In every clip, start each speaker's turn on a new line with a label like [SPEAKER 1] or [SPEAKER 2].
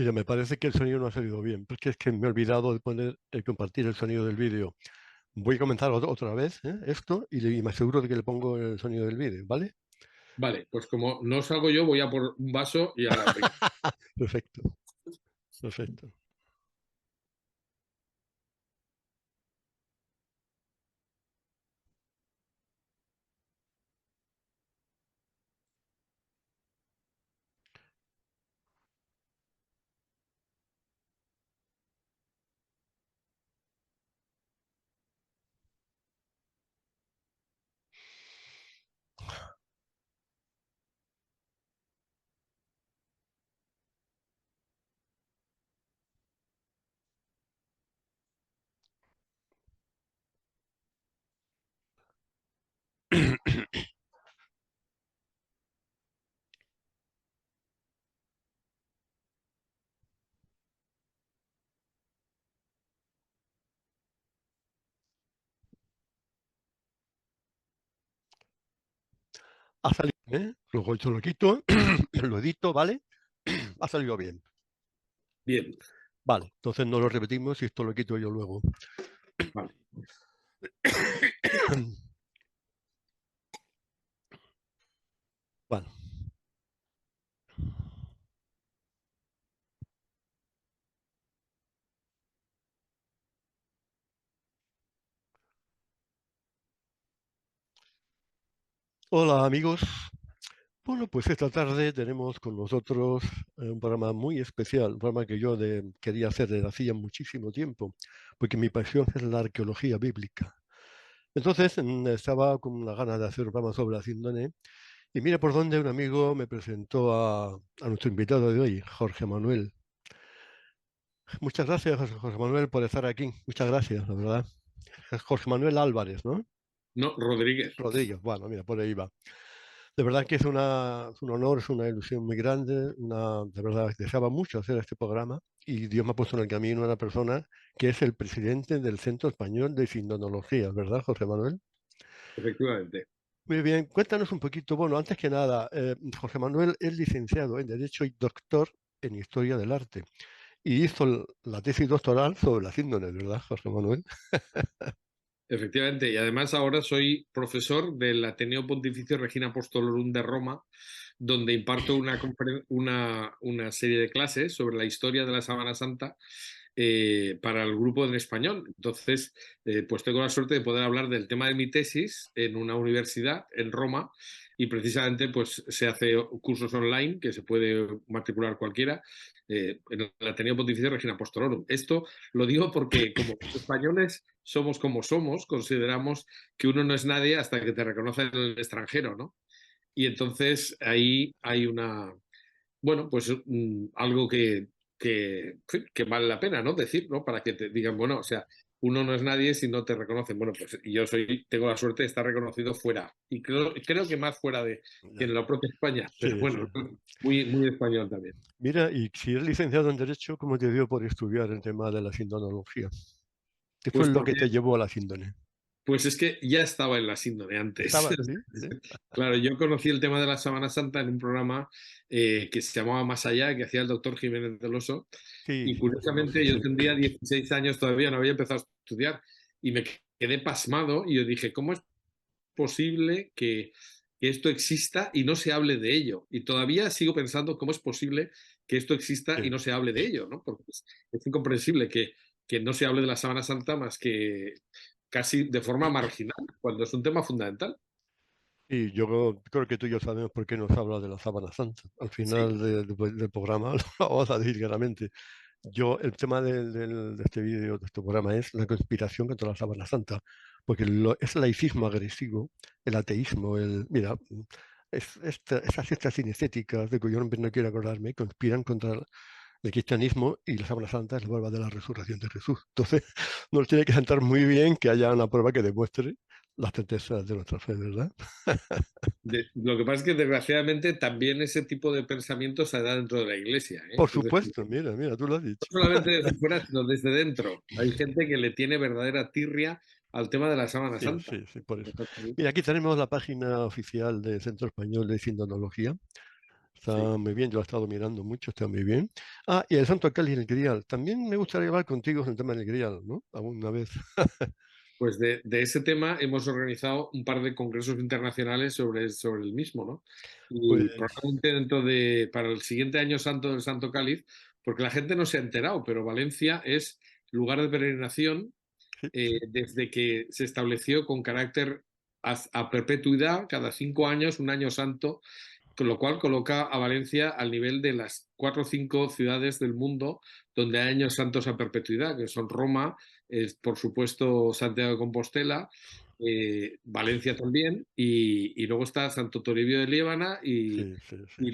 [SPEAKER 1] Mira, me parece que el sonido no ha salido bien, porque es que me he olvidado de poner, compartir el sonido del vídeo. Voy a comenzar otra vez, esto y me aseguro de que le pongo el sonido del vídeo, ¿vale?
[SPEAKER 2] Vale, pues como no salgo yo, voy a por un vaso y ahora venga.
[SPEAKER 1] Perfecto, perfecto. Ha salido, ¿eh? Luego esto lo quito, lo edito, ¿vale? Ha salido bien.
[SPEAKER 2] Bien,
[SPEAKER 1] Vale, entonces no lo repetimos y esto lo quito yo luego.
[SPEAKER 2] vale.
[SPEAKER 1] Bueno, hola amigos. Bueno, pues esta tarde tenemos con nosotros un programa muy especial, un programa que yo quería hacer desde hacía muchísimo tiempo, porque mi pasión es la arqueología bíblica. Entonces estaba con la gana de hacer un programa sobre la síndrome y mira por dónde un amigo me presentó a nuestro invitado de hoy, Jorge Manuel. Muchas gracias, Jorge Manuel, por estar aquí. Muchas gracias, la verdad. Es Jorge Manuel Álvarez, ¿no?
[SPEAKER 2] No, Rodríguez.
[SPEAKER 1] Rodríguez, bueno, mira, por ahí va. De verdad que es un honor, es una ilusión muy grande. De verdad, deseaba mucho hacer este programa y Dios me ha puesto en el camino a una persona que es el presidente del Centro Español de Sindonología, ¿verdad, Jorge Manuel?
[SPEAKER 2] Efectivamente.
[SPEAKER 1] Muy bien, cuéntanos un poquito. Bueno, antes que nada, Jorge Manuel es licenciado en Derecho y doctor en Historia del Arte y hizo la tesis doctoral sobre la síndrome, ¿verdad, Jorge Manuel?
[SPEAKER 2] Efectivamente. Y además ahora soy profesor del Ateneo Pontificio Regina Apostolorum de Roma, donde imparto una serie de clases sobre la historia de la Sábana Santa para el grupo en español. Entonces, pues tengo la suerte de poder hablar del tema de mi tesis en una universidad en Roma y precisamente pues se hace cursos online que se puede matricular cualquiera en el Ateneo Pontificio Regina Apostolorum. Esto lo digo porque como españoles somos como somos, consideramos que uno no es nadie hasta que te reconoce en el extranjero, ¿no? Y entonces ahí hay bueno, pues algo que vale la pena, ¿no? Decir, ¿no? Para que te digan, bueno, o sea, uno no es nadie si no te reconocen. Bueno, pues yo tengo la suerte de estar reconocido fuera. Y creo que más fuera que
[SPEAKER 1] Ya.
[SPEAKER 2] en la propia España, pero
[SPEAKER 1] Sí, sí.
[SPEAKER 2] bueno, muy, muy español también.
[SPEAKER 1] Mira, y si eres licenciado en Derecho, ¿cómo te dio por estudiar el tema de la sindonología? ¿Qué fue
[SPEAKER 2] Pues
[SPEAKER 1] lo
[SPEAKER 2] porque
[SPEAKER 1] que te llevó a la síndrome?
[SPEAKER 2] Pues es que ya estaba en la síndrome antes.
[SPEAKER 1] ¿Estaba? Sí, sí.
[SPEAKER 2] Claro, yo conocí el tema de la Sábana Santa en un programa que se llamaba Más Allá, que hacía el doctor Jiménez del Oso.
[SPEAKER 1] Sí,
[SPEAKER 2] Y
[SPEAKER 1] sí, le conozco,
[SPEAKER 2] curiosamente
[SPEAKER 1] sí.
[SPEAKER 2] yo tendría 16 años todavía, no había empezado a estudiar. Y me quedé pasmado y yo dije, ¿cómo es posible que esto exista y no se hable de ello? Y todavía sigo pensando cómo es posible que esto exista y
[SPEAKER 1] Sí.
[SPEAKER 2] no se hable de ello, ¿no? Porque es incomprensible que no se hable de la Sábana Santa más que casi de forma marginal, cuando es un tema fundamental.
[SPEAKER 1] Y yo creo que tú y yo sabemos por qué nos habla de la Sábana Santa. Al
[SPEAKER 2] Sí,
[SPEAKER 1] final del programa lo vamos a decir claramente. El tema de este vídeo, de este programa, es la conspiración contra la Sábana Santa, porque es el laicismo agresivo, el ateísmo, mira, esas sectas cinecéticas de cuyo nombre no quiero acordarme, conspiran contra el cristianismo y la Sábana Santa es la prueba de la resurrección de Jesús. Entonces, nos tiene que sentar muy bien que haya una prueba que demuestre las certezas de nuestra fe, ¿verdad?
[SPEAKER 2] lo que pasa es que desgraciadamente también ese tipo de pensamiento se da dentro de la iglesia, ¿eh?
[SPEAKER 1] Por
[SPEAKER 2] Es decir,
[SPEAKER 1] supuesto, mira, tú lo has
[SPEAKER 2] no
[SPEAKER 1] dicho.
[SPEAKER 2] solamente desde fuera, sino desde dentro. Hay gente que le tiene verdadera tirria al tema de la Sábana
[SPEAKER 1] Sí,
[SPEAKER 2] Santa.
[SPEAKER 1] sí, sí, por eso. Mira, aquí tenemos la página oficial del Centro Español de Sindonología.
[SPEAKER 2] Sí.
[SPEAKER 1] Está muy bien, yo lo he estado mirando mucho, está muy bien. Ah, y el Santo Cáliz y el Grial. También me gustaría hablar contigo sobre el tema del Grial, ¿no? Alguna vez.
[SPEAKER 2] Pues de ese tema hemos organizado un par de congresos internacionales sobre el mismo, ¿no? Y
[SPEAKER 1] Pues
[SPEAKER 2] probablemente para el siguiente año santo del Santo Cáliz, porque la gente no se ha enterado, pero Valencia es lugar de peregrinación
[SPEAKER 1] sí, sí,
[SPEAKER 2] desde que se estableció con carácter a perpetuidad, cada 5 años, un año santo, con lo cual coloca a Valencia al nivel de las 4 o 5 ciudades del mundo donde hay años santos a perpetuidad, que son Roma, por supuesto Santiago de Compostela, Valencia también, y luego está Santo Toribio de Liébana
[SPEAKER 1] sí, sí, sí.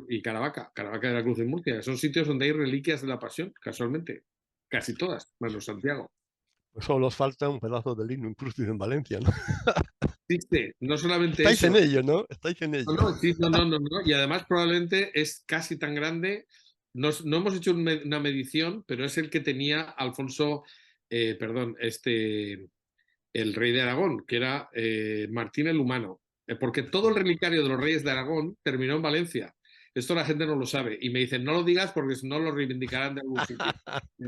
[SPEAKER 2] y Caravaca, Caravaca de la Cruz de Murcia. Son sitios donde hay reliquias de la Pasión, casualmente. Casi todas, menos Santiago.
[SPEAKER 1] Pues solo os falta un pedazo de Lignum Crucis en Valencia, ¿no?
[SPEAKER 2] Existe, no solamente
[SPEAKER 1] Estáis en
[SPEAKER 2] eso,
[SPEAKER 1] ello, ¿no? Estáis en
[SPEAKER 2] no,
[SPEAKER 1] ello.
[SPEAKER 2] no, sí, no, no, no, no. Y además probablemente es casi tan grande. No hemos hecho una medición, pero es el que tenía Alfonso, perdón, el rey de Aragón, que era Martín el Humano. Porque todo el relicario de los reyes de Aragón terminó en Valencia. Esto la gente no lo sabe. Y me dicen, no lo digas porque si no lo reivindicarán de algún sitio.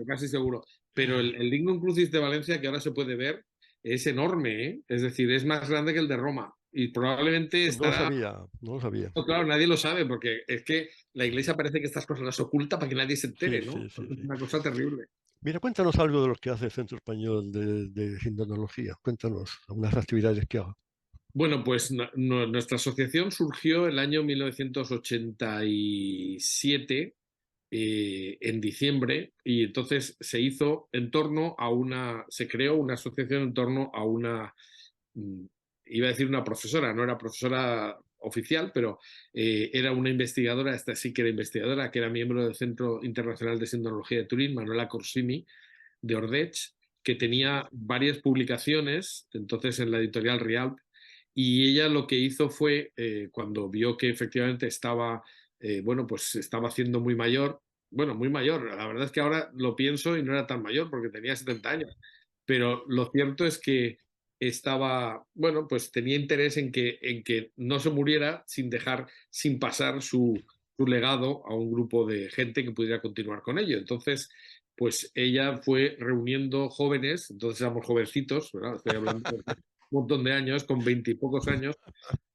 [SPEAKER 2] Casi seguro. Pero el Lignum Crucis de Valencia, que ahora se puede ver, es enorme, ¿eh? Es decir, es más grande que el de Roma. Y probablemente
[SPEAKER 1] No lo
[SPEAKER 2] estará.
[SPEAKER 1] sabía, no lo sabía.
[SPEAKER 2] No, claro, nadie lo sabe, porque es que la iglesia parece que estas cosas las oculta para que nadie se
[SPEAKER 1] Sí,
[SPEAKER 2] entere,
[SPEAKER 1] sí,
[SPEAKER 2] ¿no?
[SPEAKER 1] sí,
[SPEAKER 2] Es
[SPEAKER 1] sí.
[SPEAKER 2] una cosa terrible.
[SPEAKER 1] Mira, cuéntanos algo de lo que hace el Centro Español de Sindonología. Cuéntanos algunas actividades que haga.
[SPEAKER 2] Bueno, pues nuestra asociación surgió el año 1987, en diciembre, y entonces se creó una asociación en torno a mm, iba a decir una profesora, no era profesora oficial, pero era una investigadora, esta sí que era investigadora, que era miembro del Centro Internacional de Sindonología de Turín, Manuela Corsini, de Ordech, que
[SPEAKER 1] Sí,
[SPEAKER 2] tenía varias publicaciones, entonces en la editorial Rialp, y ella lo que hizo fue, cuando vio que efectivamente bueno, pues se estaba haciendo muy mayor, bueno, muy mayor, la verdad es que ahora lo pienso y no era tan mayor porque tenía 70 años, pero lo cierto es que bueno, pues tenía interés en que no se muriera sin pasar su legado a un grupo de gente que pudiera continuar con ello. Entonces, pues ella fue reuniendo jóvenes, entonces éramos jovencitos, ¿verdad? Estoy hablando de un montón de años, con 20 y pocos años,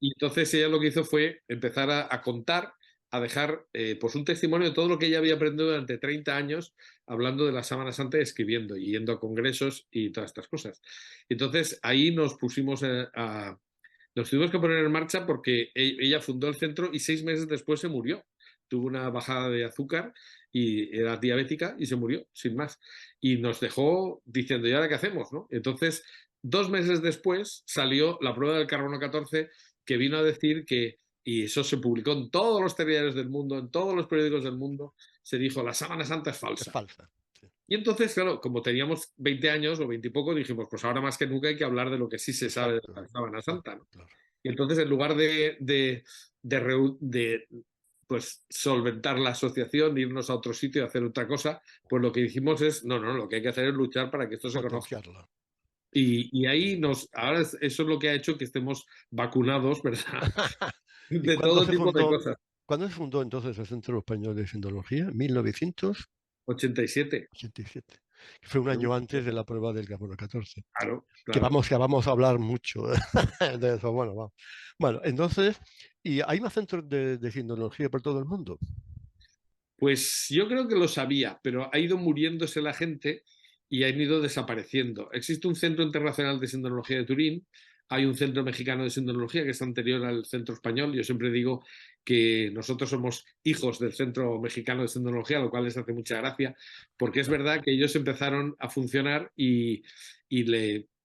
[SPEAKER 2] y entonces ella lo que hizo fue empezar a contar, a dejar pues un testimonio de todo lo que ella había aprendido durante 30 años hablando de la Sábana Santa y escribiendo y yendo a congresos y todas estas cosas. Entonces ahí nos tuvimos que poner en marcha porque ella fundó el centro y 6 meses después se murió. Tuvo una bajada de azúcar y era diabética y se murió, sin más. Y nos dejó diciendo, ¿y ahora qué hacemos? ¿No? Entonces, 2 meses después salió la prueba del carbono 14 que vino a decir y eso se publicó en todos los telediarios del mundo, en todos los periódicos del mundo, se dijo, la sábana santa es
[SPEAKER 1] es
[SPEAKER 2] falsa.
[SPEAKER 1] falsa. Sí,
[SPEAKER 2] Y entonces, claro, como teníamos 20 años o 20 y poco, dijimos, pues ahora más que nunca hay que hablar de lo que sí se sabe de
[SPEAKER 1] exacto,
[SPEAKER 2] la sábana
[SPEAKER 1] exacto,
[SPEAKER 2] santa, ¿no?
[SPEAKER 1] claro.
[SPEAKER 2] Y entonces, en lugar de, pues, solventar la asociación, de irnos a otro sitio y hacer otra cosa, pues lo que dijimos es, no, no, lo que hay que hacer es luchar para que esto se conozca.
[SPEAKER 1] Potenciarla.
[SPEAKER 2] Y ahí ahora eso es lo que ha hecho que estemos vacunados, ¿verdad?
[SPEAKER 1] ¿Y
[SPEAKER 2] De todo tipo de cosas.
[SPEAKER 1] cuándo se fundó entonces el Centro Español de Sindología? 1987,
[SPEAKER 2] 87.
[SPEAKER 1] que fue un año antes de la prueba del carbono 14.
[SPEAKER 2] Claro,
[SPEAKER 1] Que
[SPEAKER 2] claro.
[SPEAKER 1] vamos a hablar mucho de eso. Bueno, vamos. Bueno, entonces, ¿y hay más centros de sindología por todo el mundo?
[SPEAKER 2] Pues yo creo que lo sabía, pero ha ido muriéndose la gente y han ido desapareciendo. Existe un Centro Internacional de Sindonología de Turín, hay un Centro Mexicano de Sindonología que es anterior al Centro Español. Yo siempre digo que nosotros somos hijos del Centro Mexicano de Sindonología, lo cual les hace mucha gracia, porque es verdad que ellos empezaron a funcionar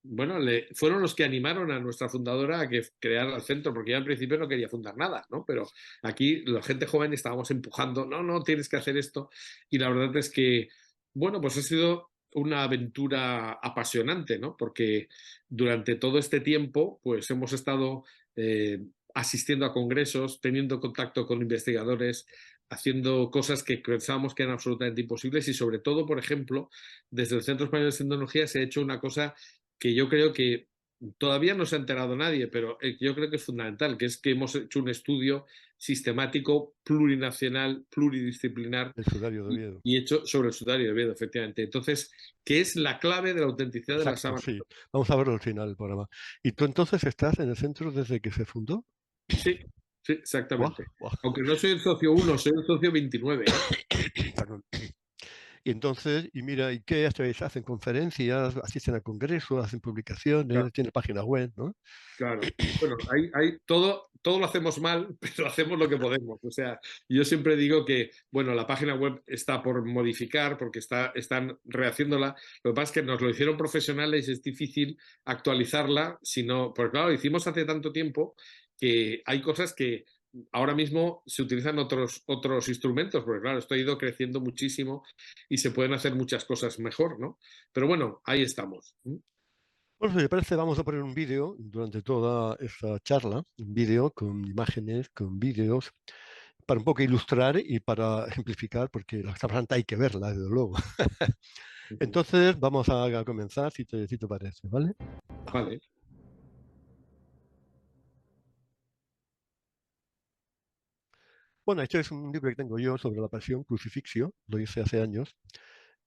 [SPEAKER 2] bueno, fueron los que animaron a nuestra fundadora a que creara el centro, porque ella al principio no quería fundar nada, ¿no? Pero aquí la gente joven estábamos empujando, no, no, tienes que hacer esto. Y la verdad es que, bueno, pues ha sido una aventura apasionante, ¿no? Porque durante todo este tiempo, pues hemos estado asistiendo a congresos, teniendo contacto con investigadores, haciendo cosas que pensábamos que eran absolutamente imposibles y sobre todo, por ejemplo, desde el Centro Español de Tecnología se ha hecho una cosa que yo creo que todavía no se ha enterado nadie, pero yo creo que es fundamental, que es que hemos hecho un estudio sistemático, plurinacional, pluridisciplinar
[SPEAKER 1] El sudario de Oviedo.
[SPEAKER 2] y hecho sobre el sudario de Oviedo, efectivamente. Entonces, ¿qué es la clave de la autenticidad de la
[SPEAKER 1] Exacto,
[SPEAKER 2] sábana?
[SPEAKER 1] sí. Vamos a verlo al final del programa. ¿Y tú entonces estás en el centro desde que se fundó?
[SPEAKER 2] Sí, sí,
[SPEAKER 1] Guau,
[SPEAKER 2] exactamente.
[SPEAKER 1] guau.
[SPEAKER 2] Aunque no soy el socio 1, soy el socio 29, ¿eh?
[SPEAKER 1] Perdón. Y entonces, y mira, ¿y qué hacéis? ¿Hacen conferencias? ¿Asisten a congresos? ¿Hacen publicaciones? ¿Tiene página web? ¿No?
[SPEAKER 2] Claro. Bueno, todo lo hacemos mal, pero hacemos lo que podemos. O sea, yo siempre digo que, bueno, la página web está por modificar porque están rehaciéndola. Lo que pasa es que nos lo hicieron profesionales y es difícil actualizarla, sino, porque claro, lo hicimos hace tanto tiempo que hay cosas que ahora mismo se utilizan otros instrumentos, porque claro, esto ha ido creciendo muchísimo y se pueden hacer muchas cosas mejor, ¿no? Pero bueno, ahí estamos.
[SPEAKER 1] Bueno, si te parece, vamos a poner un vídeo durante toda esta charla, un vídeo con imágenes, con vídeos, para un poco ilustrar y para ejemplificar, porque la Semana Santa hay que verla, desde luego. Entonces, vamos a comenzar, si te parece, ¿vale?
[SPEAKER 2] Vale.
[SPEAKER 1] Bueno, este es un libro que tengo yo sobre la pasión, Crucifixio, lo hice hace años,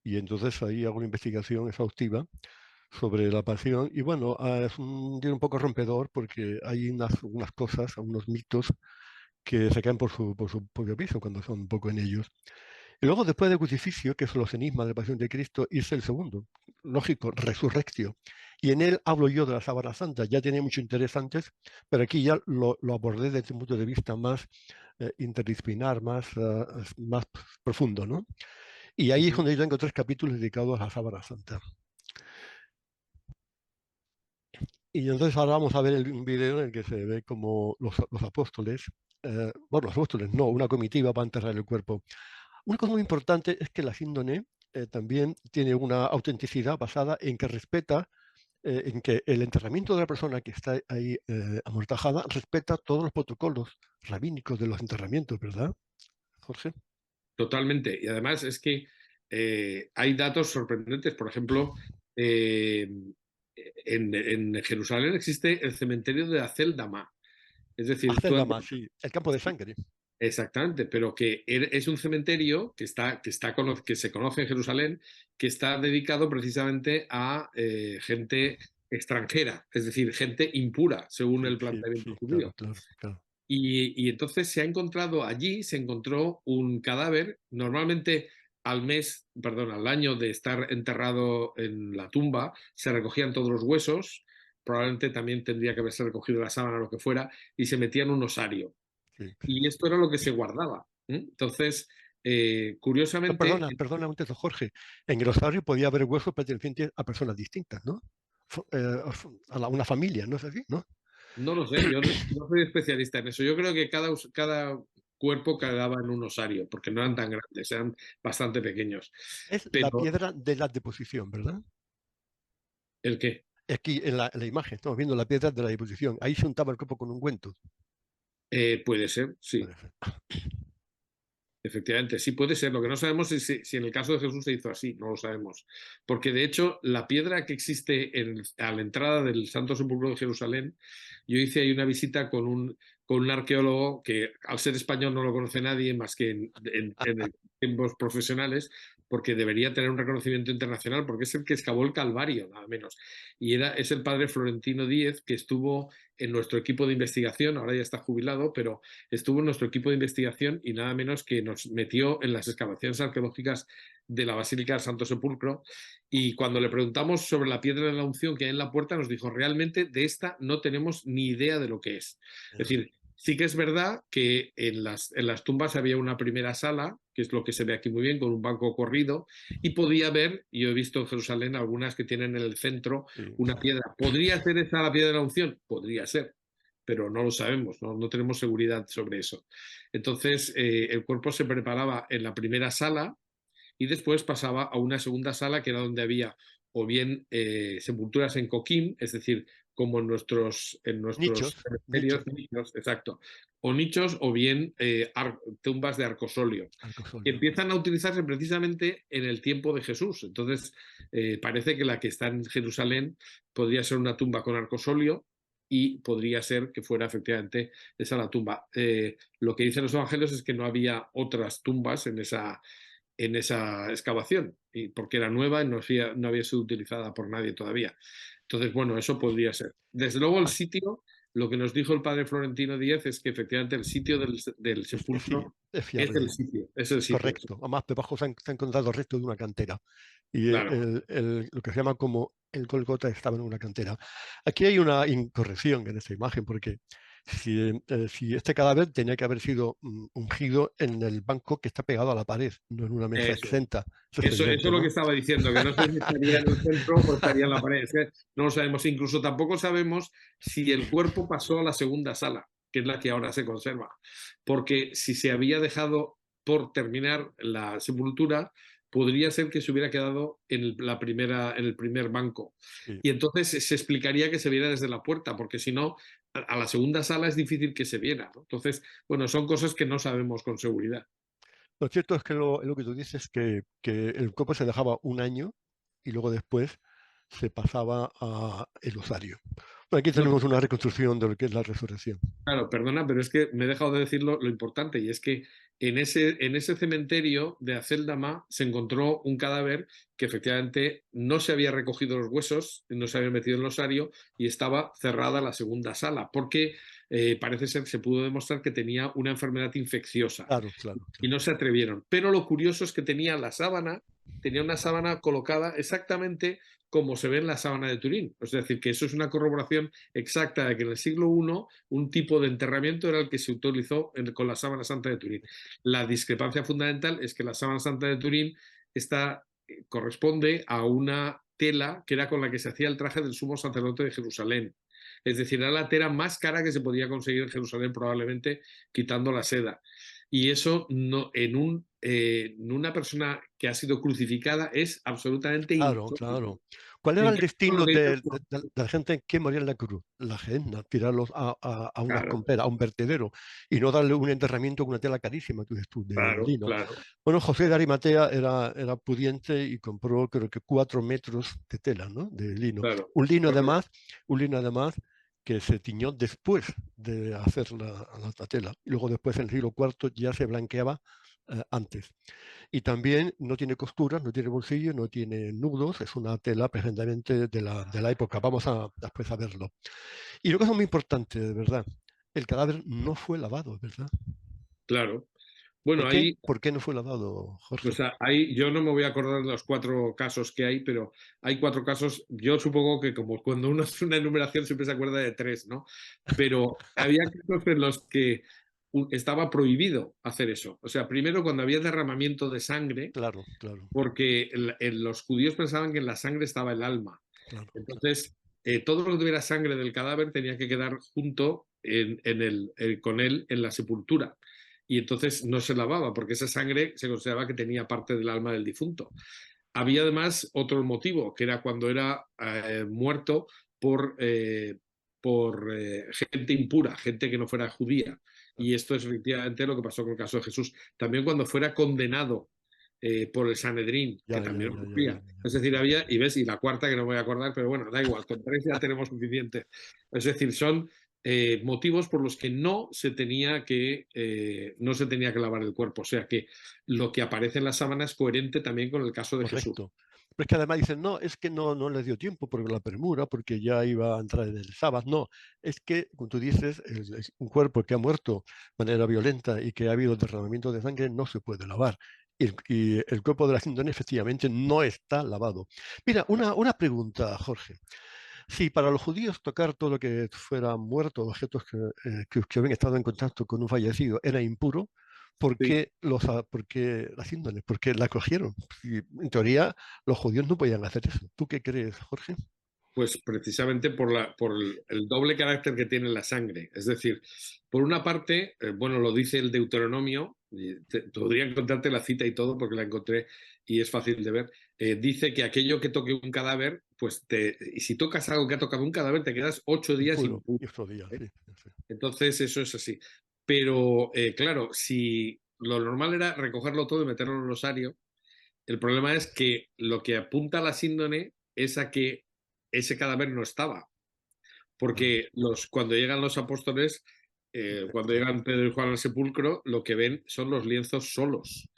[SPEAKER 1] y entonces ahí hago una investigación exhaustiva sobre la pasión. Y bueno, es un libro un poco rompedor porque hay unas cosas, unos mitos que se caen por su propio piso cuando son un poco en ellos. Y luego, después del crucifixión, que son los enigmas de la pasión de Cristo, hice el segundo, lógico, Resurrectio. Y en él hablo yo de la Sábana Santa. Ya tenía mucho interés antes, pero aquí ya lo abordé desde un punto de vista más interdisciplinar, más profundo, ¿no? Y ahí es
[SPEAKER 2] Ujú.
[SPEAKER 1] donde yo tengo 3 capítulos dedicados a la Sábana Santa. Y entonces ahora vamos a ver un video en el que se ve como los apóstoles, bueno, los apóstoles no, una comitiva va a enterrar el cuerpo. Una cosa muy importante es que la síndone también tiene una autenticidad basada en que respeta, en que el enterramiento de la persona que está ahí amortajada respeta todos los protocolos rabínicos de los enterramientos, ¿verdad, Jorge?
[SPEAKER 2] Totalmente. Y además es que hay datos sorprendentes. Por ejemplo, eh, en Jerusalén existe el cementerio de Azeldama. Es decir,
[SPEAKER 1] Hacer más, sí, el campo de sangre.
[SPEAKER 2] exactamente, pero que es un cementerio que se conoce en Jerusalén, que está dedicado precisamente a gente extranjera, es decir, gente impura, según
[SPEAKER 1] Sí,
[SPEAKER 2] el
[SPEAKER 1] sí,
[SPEAKER 2] planteamiento
[SPEAKER 1] sí, claro,
[SPEAKER 2] judío.
[SPEAKER 1] claro, claro.
[SPEAKER 2] Y entonces se encontró un cadáver, normalmente al año de estar enterrado en la tumba, se recogían todos los huesos, probablemente también tendría que haberse recogido la sábana o lo que fuera, y se metía en un osario.
[SPEAKER 1] Sí, sí,
[SPEAKER 2] Y esto era lo que se guardaba. Entonces, curiosamente,
[SPEAKER 1] Perdona, perdona un texto, Jorge. En el osario podía haber huesos pertenecientes a personas distintas, ¿no? Una familia, ¿no es así? ¿No?
[SPEAKER 2] no lo sé, yo no soy especialista en eso. Yo creo que cada cuerpo quedaba en un osario, porque no eran tan grandes, eran bastante pequeños.
[SPEAKER 1] Es la
[SPEAKER 2] Pero,
[SPEAKER 1] piedra de la deposición, ¿verdad?
[SPEAKER 2] ¿el qué?
[SPEAKER 1] Aquí en la imagen estamos viendo la piedra de la deposición. Ahí se untaba el cuerpo con ungüento.
[SPEAKER 2] Puede ser, sí.
[SPEAKER 1] Puede ser.
[SPEAKER 2] Efectivamente, sí puede ser. Lo que no sabemos es si en el caso de Jesús se hizo así, no lo sabemos. Porque de hecho, la piedra que existe a la entrada del Santo Sepulcro de Jerusalén, yo hice ahí una visita con un arqueólogo que al ser español no lo conoce nadie más que en tiempos profesionales, porque debería tener un reconocimiento internacional, porque es el que excavó el Calvario, nada menos. Es el padre Florentino Díez, que estuvo en nuestro equipo de investigación, ahora ya está jubilado, pero estuvo en nuestro equipo de investigación y nada menos que nos metió en las excavaciones arqueológicas de la Basílica del Santo Sepulcro. Y cuando le preguntamos sobre la piedra de la unción que hay en la puerta, nos dijo, realmente de esta no tenemos ni idea de lo que es. Es decir, sí que es verdad que en las tumbas había una primera sala, que es lo que se ve aquí muy bien, con un banco corrido, y podía haber, yo he visto en Jerusalén algunas que tienen en el centro
[SPEAKER 1] Sí,
[SPEAKER 2] una
[SPEAKER 1] sí.
[SPEAKER 2] piedra. ¿Podría ser esa la piedra de la unción? Podría ser, pero no lo sabemos, no tenemos seguridad sobre eso. Entonces, el cuerpo se preparaba en la primera sala y después pasaba a una segunda sala que era donde había o bien sepulturas en coquín, es decir, como en nuestros
[SPEAKER 1] Nichos,
[SPEAKER 2] cementerios,
[SPEAKER 1] nichos,
[SPEAKER 2] nichos, exacto, o nichos o bien tumbas de arcosolio, que
[SPEAKER 1] arcosolio.
[SPEAKER 2] empiezan a utilizarse precisamente en el tiempo de Jesús. Entonces, parece que la que está en Jerusalén podría ser una tumba con arcosolio, y podría ser que fuera efectivamente esa la tumba. Lo que dicen los evangelios es que no había otras tumbas en esa excavación, y porque era nueva y no había sido utilizada por nadie todavía. Entonces, bueno, eso podría ser. Desde luego, el sitio, lo que nos dijo el padre Florentino Díez es que efectivamente el sitio del
[SPEAKER 1] Sí,
[SPEAKER 2] sepulcro
[SPEAKER 1] es
[SPEAKER 2] es el
[SPEAKER 1] fiable.
[SPEAKER 2] sitio, es el sitio.
[SPEAKER 1] Correcto. Además, debajo se han encontrado restos de una cantera. Y
[SPEAKER 2] Claro,
[SPEAKER 1] lo que se llama como el Golgota estaba en una cantera. Aquí hay una incorrección en esa imagen, porque si este cadáver tenía que haber sido ungido en el banco que está pegado a la pared, no en una mesa
[SPEAKER 2] eso es.
[SPEAKER 1] exenta. Eso es
[SPEAKER 2] Eso es
[SPEAKER 1] evidente,
[SPEAKER 2] lo que
[SPEAKER 1] ¿no?
[SPEAKER 2] estaba diciendo, que no sé si estaría en el centro o estaría en la pared. Es que no lo sabemos. Incluso tampoco sabemos si el cuerpo pasó a la segunda sala, que es la que ahora se conserva. Porque si se había dejado por terminar la sepultura, podría ser que se hubiera quedado en el primer banco.
[SPEAKER 1] Sí.
[SPEAKER 2] Y entonces se explicaría que se viera desde la puerta, porque si no, a la segunda sala es difícil que se viera, ¿no? Entonces, bueno, son cosas que no sabemos con seguridad.
[SPEAKER 1] Lo cierto es que lo que tú dices, que el cuerpo se dejaba un año y luego después se pasaba a el osario. Bueno, aquí
[SPEAKER 2] No,
[SPEAKER 1] tenemos una reconstrucción de lo que es la resurrección.
[SPEAKER 2] claro, perdona, pero es que me he dejado de decir lo importante, y es que en ese cementerio de Aceldama se encontró un cadáver que efectivamente no se había recogido los huesos, no se había metido en el osario y estaba cerrada la segunda sala, porque parece ser que se pudo demostrar que tenía una enfermedad infecciosa
[SPEAKER 1] Claro, claro,
[SPEAKER 2] y
[SPEAKER 1] claro.
[SPEAKER 2] no se atrevieron. Pero lo curioso es que tenía una sábana colocada exactamente como se ve en la sábana de Turín. Es decir, que eso es una corroboración exacta de que en el siglo I un tipo de enterramiento era el que se utilizó con la sábana santa de Turín. La discrepancia fundamental es que la sábana santa de Turín corresponde a una tela que era con la que se hacía el traje del sumo sacerdote de Jerusalén. Es decir, era la tela más cara que se podía conseguir en Jerusalén, probablemente quitando la seda. Y eso no, en una persona que ha sido crucificada es absolutamente
[SPEAKER 1] Claro,
[SPEAKER 2] insólito.
[SPEAKER 1] claro. ¿Cuál era
[SPEAKER 2] En
[SPEAKER 1] el
[SPEAKER 2] cambio, lo
[SPEAKER 1] destino
[SPEAKER 2] que dice
[SPEAKER 1] de la gente que moría en la cruz? La gente, tirarlos a una
[SPEAKER 2] claro,
[SPEAKER 1] escombera, a un vertedero, y no darle un enterramiento con una tela carísima, tú dices tú, de
[SPEAKER 2] claro,
[SPEAKER 1] lino.
[SPEAKER 2] claro,
[SPEAKER 1] Bueno, José de Arimatea era pudiente y compró, creo que 4 metros de tela, ¿no? De lino.
[SPEAKER 2] claro,
[SPEAKER 1] Un lino
[SPEAKER 2] correcto.
[SPEAKER 1] además, un lino además que se tiñó después de hacer la tela. Y luego después en el siglo IV ya se blanqueaba antes. Y también no tiene costuras, no tiene bolsillo, no tiene nudos, es una tela precisamente de la época. Vamos a después a verlo. Y lo que es muy importante, de verdad, el cadáver no fue lavado, ¿verdad?
[SPEAKER 2] Claro. Bueno,
[SPEAKER 1] ¿Por qué? ¿Por qué no fue lavado, Jorge?
[SPEAKER 2] pues ahí yo no me voy a acordar de los 4 casos que hay, pero hay 4 casos. Yo supongo que como cuando uno hace una enumeración siempre se acuerda de 3, ¿no? Pero había casos en los que estaba prohibido hacer eso. O sea, primero cuando había derramamiento de sangre,
[SPEAKER 1] Claro, claro,
[SPEAKER 2] porque los judíos pensaban que en la sangre estaba el alma.
[SPEAKER 1] claro.
[SPEAKER 2] Entonces, todo lo que tuviera sangre del cadáver tenía que quedar junto con él en la sepultura. Y entonces no se lavaba, porque esa sangre se consideraba que tenía parte del alma del difunto. Había además otro motivo, que era cuando era muerto por, eh, por gente impura, gente que no fuera judía. Y esto es efectivamente lo que pasó con el caso de Jesús. También cuando fuera condenado por el Sanedrín, que
[SPEAKER 1] Ya, ya,
[SPEAKER 2] también
[SPEAKER 1] ya, ya, ya,
[SPEAKER 2] ocurría.
[SPEAKER 1] ya.
[SPEAKER 2] Es decir, había, y ves, y la cuarta que no me voy a acordar, pero bueno, da igual, con 3 ya tenemos suficiente. Es decir, son motivos por los que no se tenía que lavar el cuerpo. O sea que lo que aparece en la sábana es coherente también con el caso de Jesús.
[SPEAKER 1] Correcto. Pero es que además dicen, no, es que no les dio tiempo porque la premura, porque ya iba a entrar en el sábado. No, es que, como tú dices, es un cuerpo que ha muerto de manera violenta y que ha habido derramamiento de sangre no se puede lavar. Y el cuerpo de la síndrome efectivamente no está lavado. Mira, una pregunta, Jorge. Si para los judíos tocar todo lo que fuera muerto, objetos que habían estado en contacto con un fallecido, era impuro, ¿por
[SPEAKER 2] Sí.
[SPEAKER 1] qué por qué la síndrome? ¿Por qué la cogieron? Si, en teoría, los judíos no podían hacer eso. ¿Tú qué crees, Jorge?
[SPEAKER 2] Pues precisamente por el doble carácter que tiene la sangre. Es decir, por una parte, bueno, lo dice el Deuteronomio, y podría contarte la cita y todo porque la encontré y es fácil de ver. Dice que aquello que toque un cadáver, pues y si tocas algo que ha tocado un cadáver, te quedas 8 días
[SPEAKER 1] Impuro.
[SPEAKER 2] impuro.
[SPEAKER 1] Y otro día,
[SPEAKER 2] ¿Eh?
[SPEAKER 1] sí, sí.
[SPEAKER 2] Entonces, eso es así. Pero, claro, si lo normal era recogerlo todo y meterlo en el osario, el problema es que lo que apunta a la síndrome es a que ese cadáver no estaba,
[SPEAKER 1] Claro.
[SPEAKER 2] porque cuando llegan los apóstoles, cuando llegan Pedro y Juan al sepulcro, lo que ven son los lienzos solos.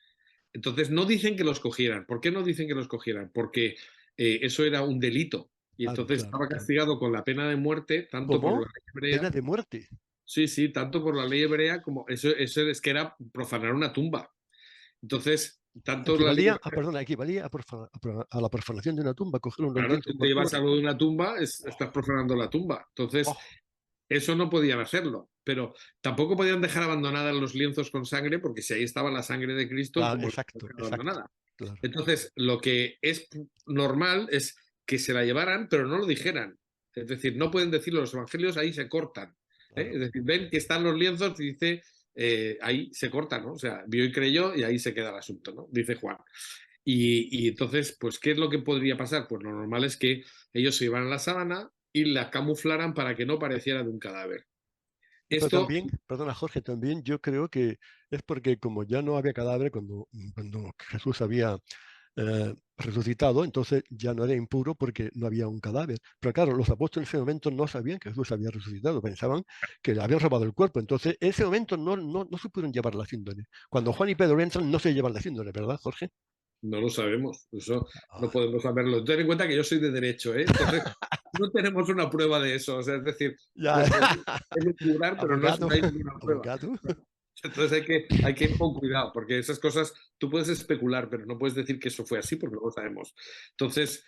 [SPEAKER 2] Entonces no dicen que los cogieran. ¿Por qué no dicen que los cogieran? Porque eso era un delito. Y
[SPEAKER 1] Claro,
[SPEAKER 2] entonces
[SPEAKER 1] claro,
[SPEAKER 2] estaba
[SPEAKER 1] claro.
[SPEAKER 2] castigado con la pena de muerte, tanto por la
[SPEAKER 1] ¿Cómo?
[SPEAKER 2] ley hebrea,
[SPEAKER 1] Pena de muerte.
[SPEAKER 2] sí, sí, tanto por la ley hebrea como eso es que era profanar una tumba. Entonces, tanto la ley
[SPEAKER 1] Equivalía a,
[SPEAKER 2] hebrea,
[SPEAKER 1] perdona, equivalía a la profanación de una tumba, coger unos
[SPEAKER 2] claro,
[SPEAKER 1] lienzos
[SPEAKER 2] tú te llevas
[SPEAKER 1] mortuorios.
[SPEAKER 2] algo de una tumba,
[SPEAKER 1] Oh,
[SPEAKER 2] estás profanando la tumba. Entonces,
[SPEAKER 1] oh,
[SPEAKER 2] eso no podían hacerlo, pero tampoco podían dejar abandonadas los lienzos con sangre, porque si ahí estaba la sangre de Cristo,
[SPEAKER 1] claro,
[SPEAKER 2] como la
[SPEAKER 1] exacto,
[SPEAKER 2] dejar
[SPEAKER 1] exacto.
[SPEAKER 2] abandonada.
[SPEAKER 1] Claro,
[SPEAKER 2] Entonces, lo que es normal es que se la llevaran, pero no lo dijeran. Es decir, no pueden decirlo los evangelios, ahí se cortan. ¿Eh?
[SPEAKER 1] claro.
[SPEAKER 2] Es decir, ven que están los lienzos y dice, ahí se corta, ¿no? O sea, vio y creyó y ahí se queda el asunto, ¿no? Dice Juan. Y entonces, pues, ¿qué es lo que podría pasar? Pues lo normal es que ellos se llevaran la sábana y la camuflaran para que no pareciera de un cadáver.
[SPEAKER 1] Pero
[SPEAKER 2] Esto,
[SPEAKER 1] también, perdona Jorge, también yo creo que es porque como ya no había cadáver cuando Jesús había resucitado, entonces ya no era impuro porque no había un cadáver. Pero claro, los apóstoles en ese momento no sabían que Jesús había resucitado, pensaban que le habían robado el cuerpo. Entonces, en ese momento no supieron llevar la síndrome. Cuando Juan y Pedro entran, no se llevan la síndrome, ¿verdad, Jorge?
[SPEAKER 2] no lo sabemos, eso no
[SPEAKER 1] Ah,
[SPEAKER 2] podemos saberlo. Ten en cuenta que yo soy de derecho, ¿eh? Entonces, no tenemos una prueba de eso. O sea, es decir,
[SPEAKER 1] ya,
[SPEAKER 2] podemos elucubrar, pero
[SPEAKER 1] abogado,
[SPEAKER 2] no hay ninguna prueba.
[SPEAKER 1] abogado.
[SPEAKER 2] Entonces hay que ir con cuidado, porque esas cosas tú puedes especular, pero no puedes decir que eso fue así porque no lo sabemos. Entonces,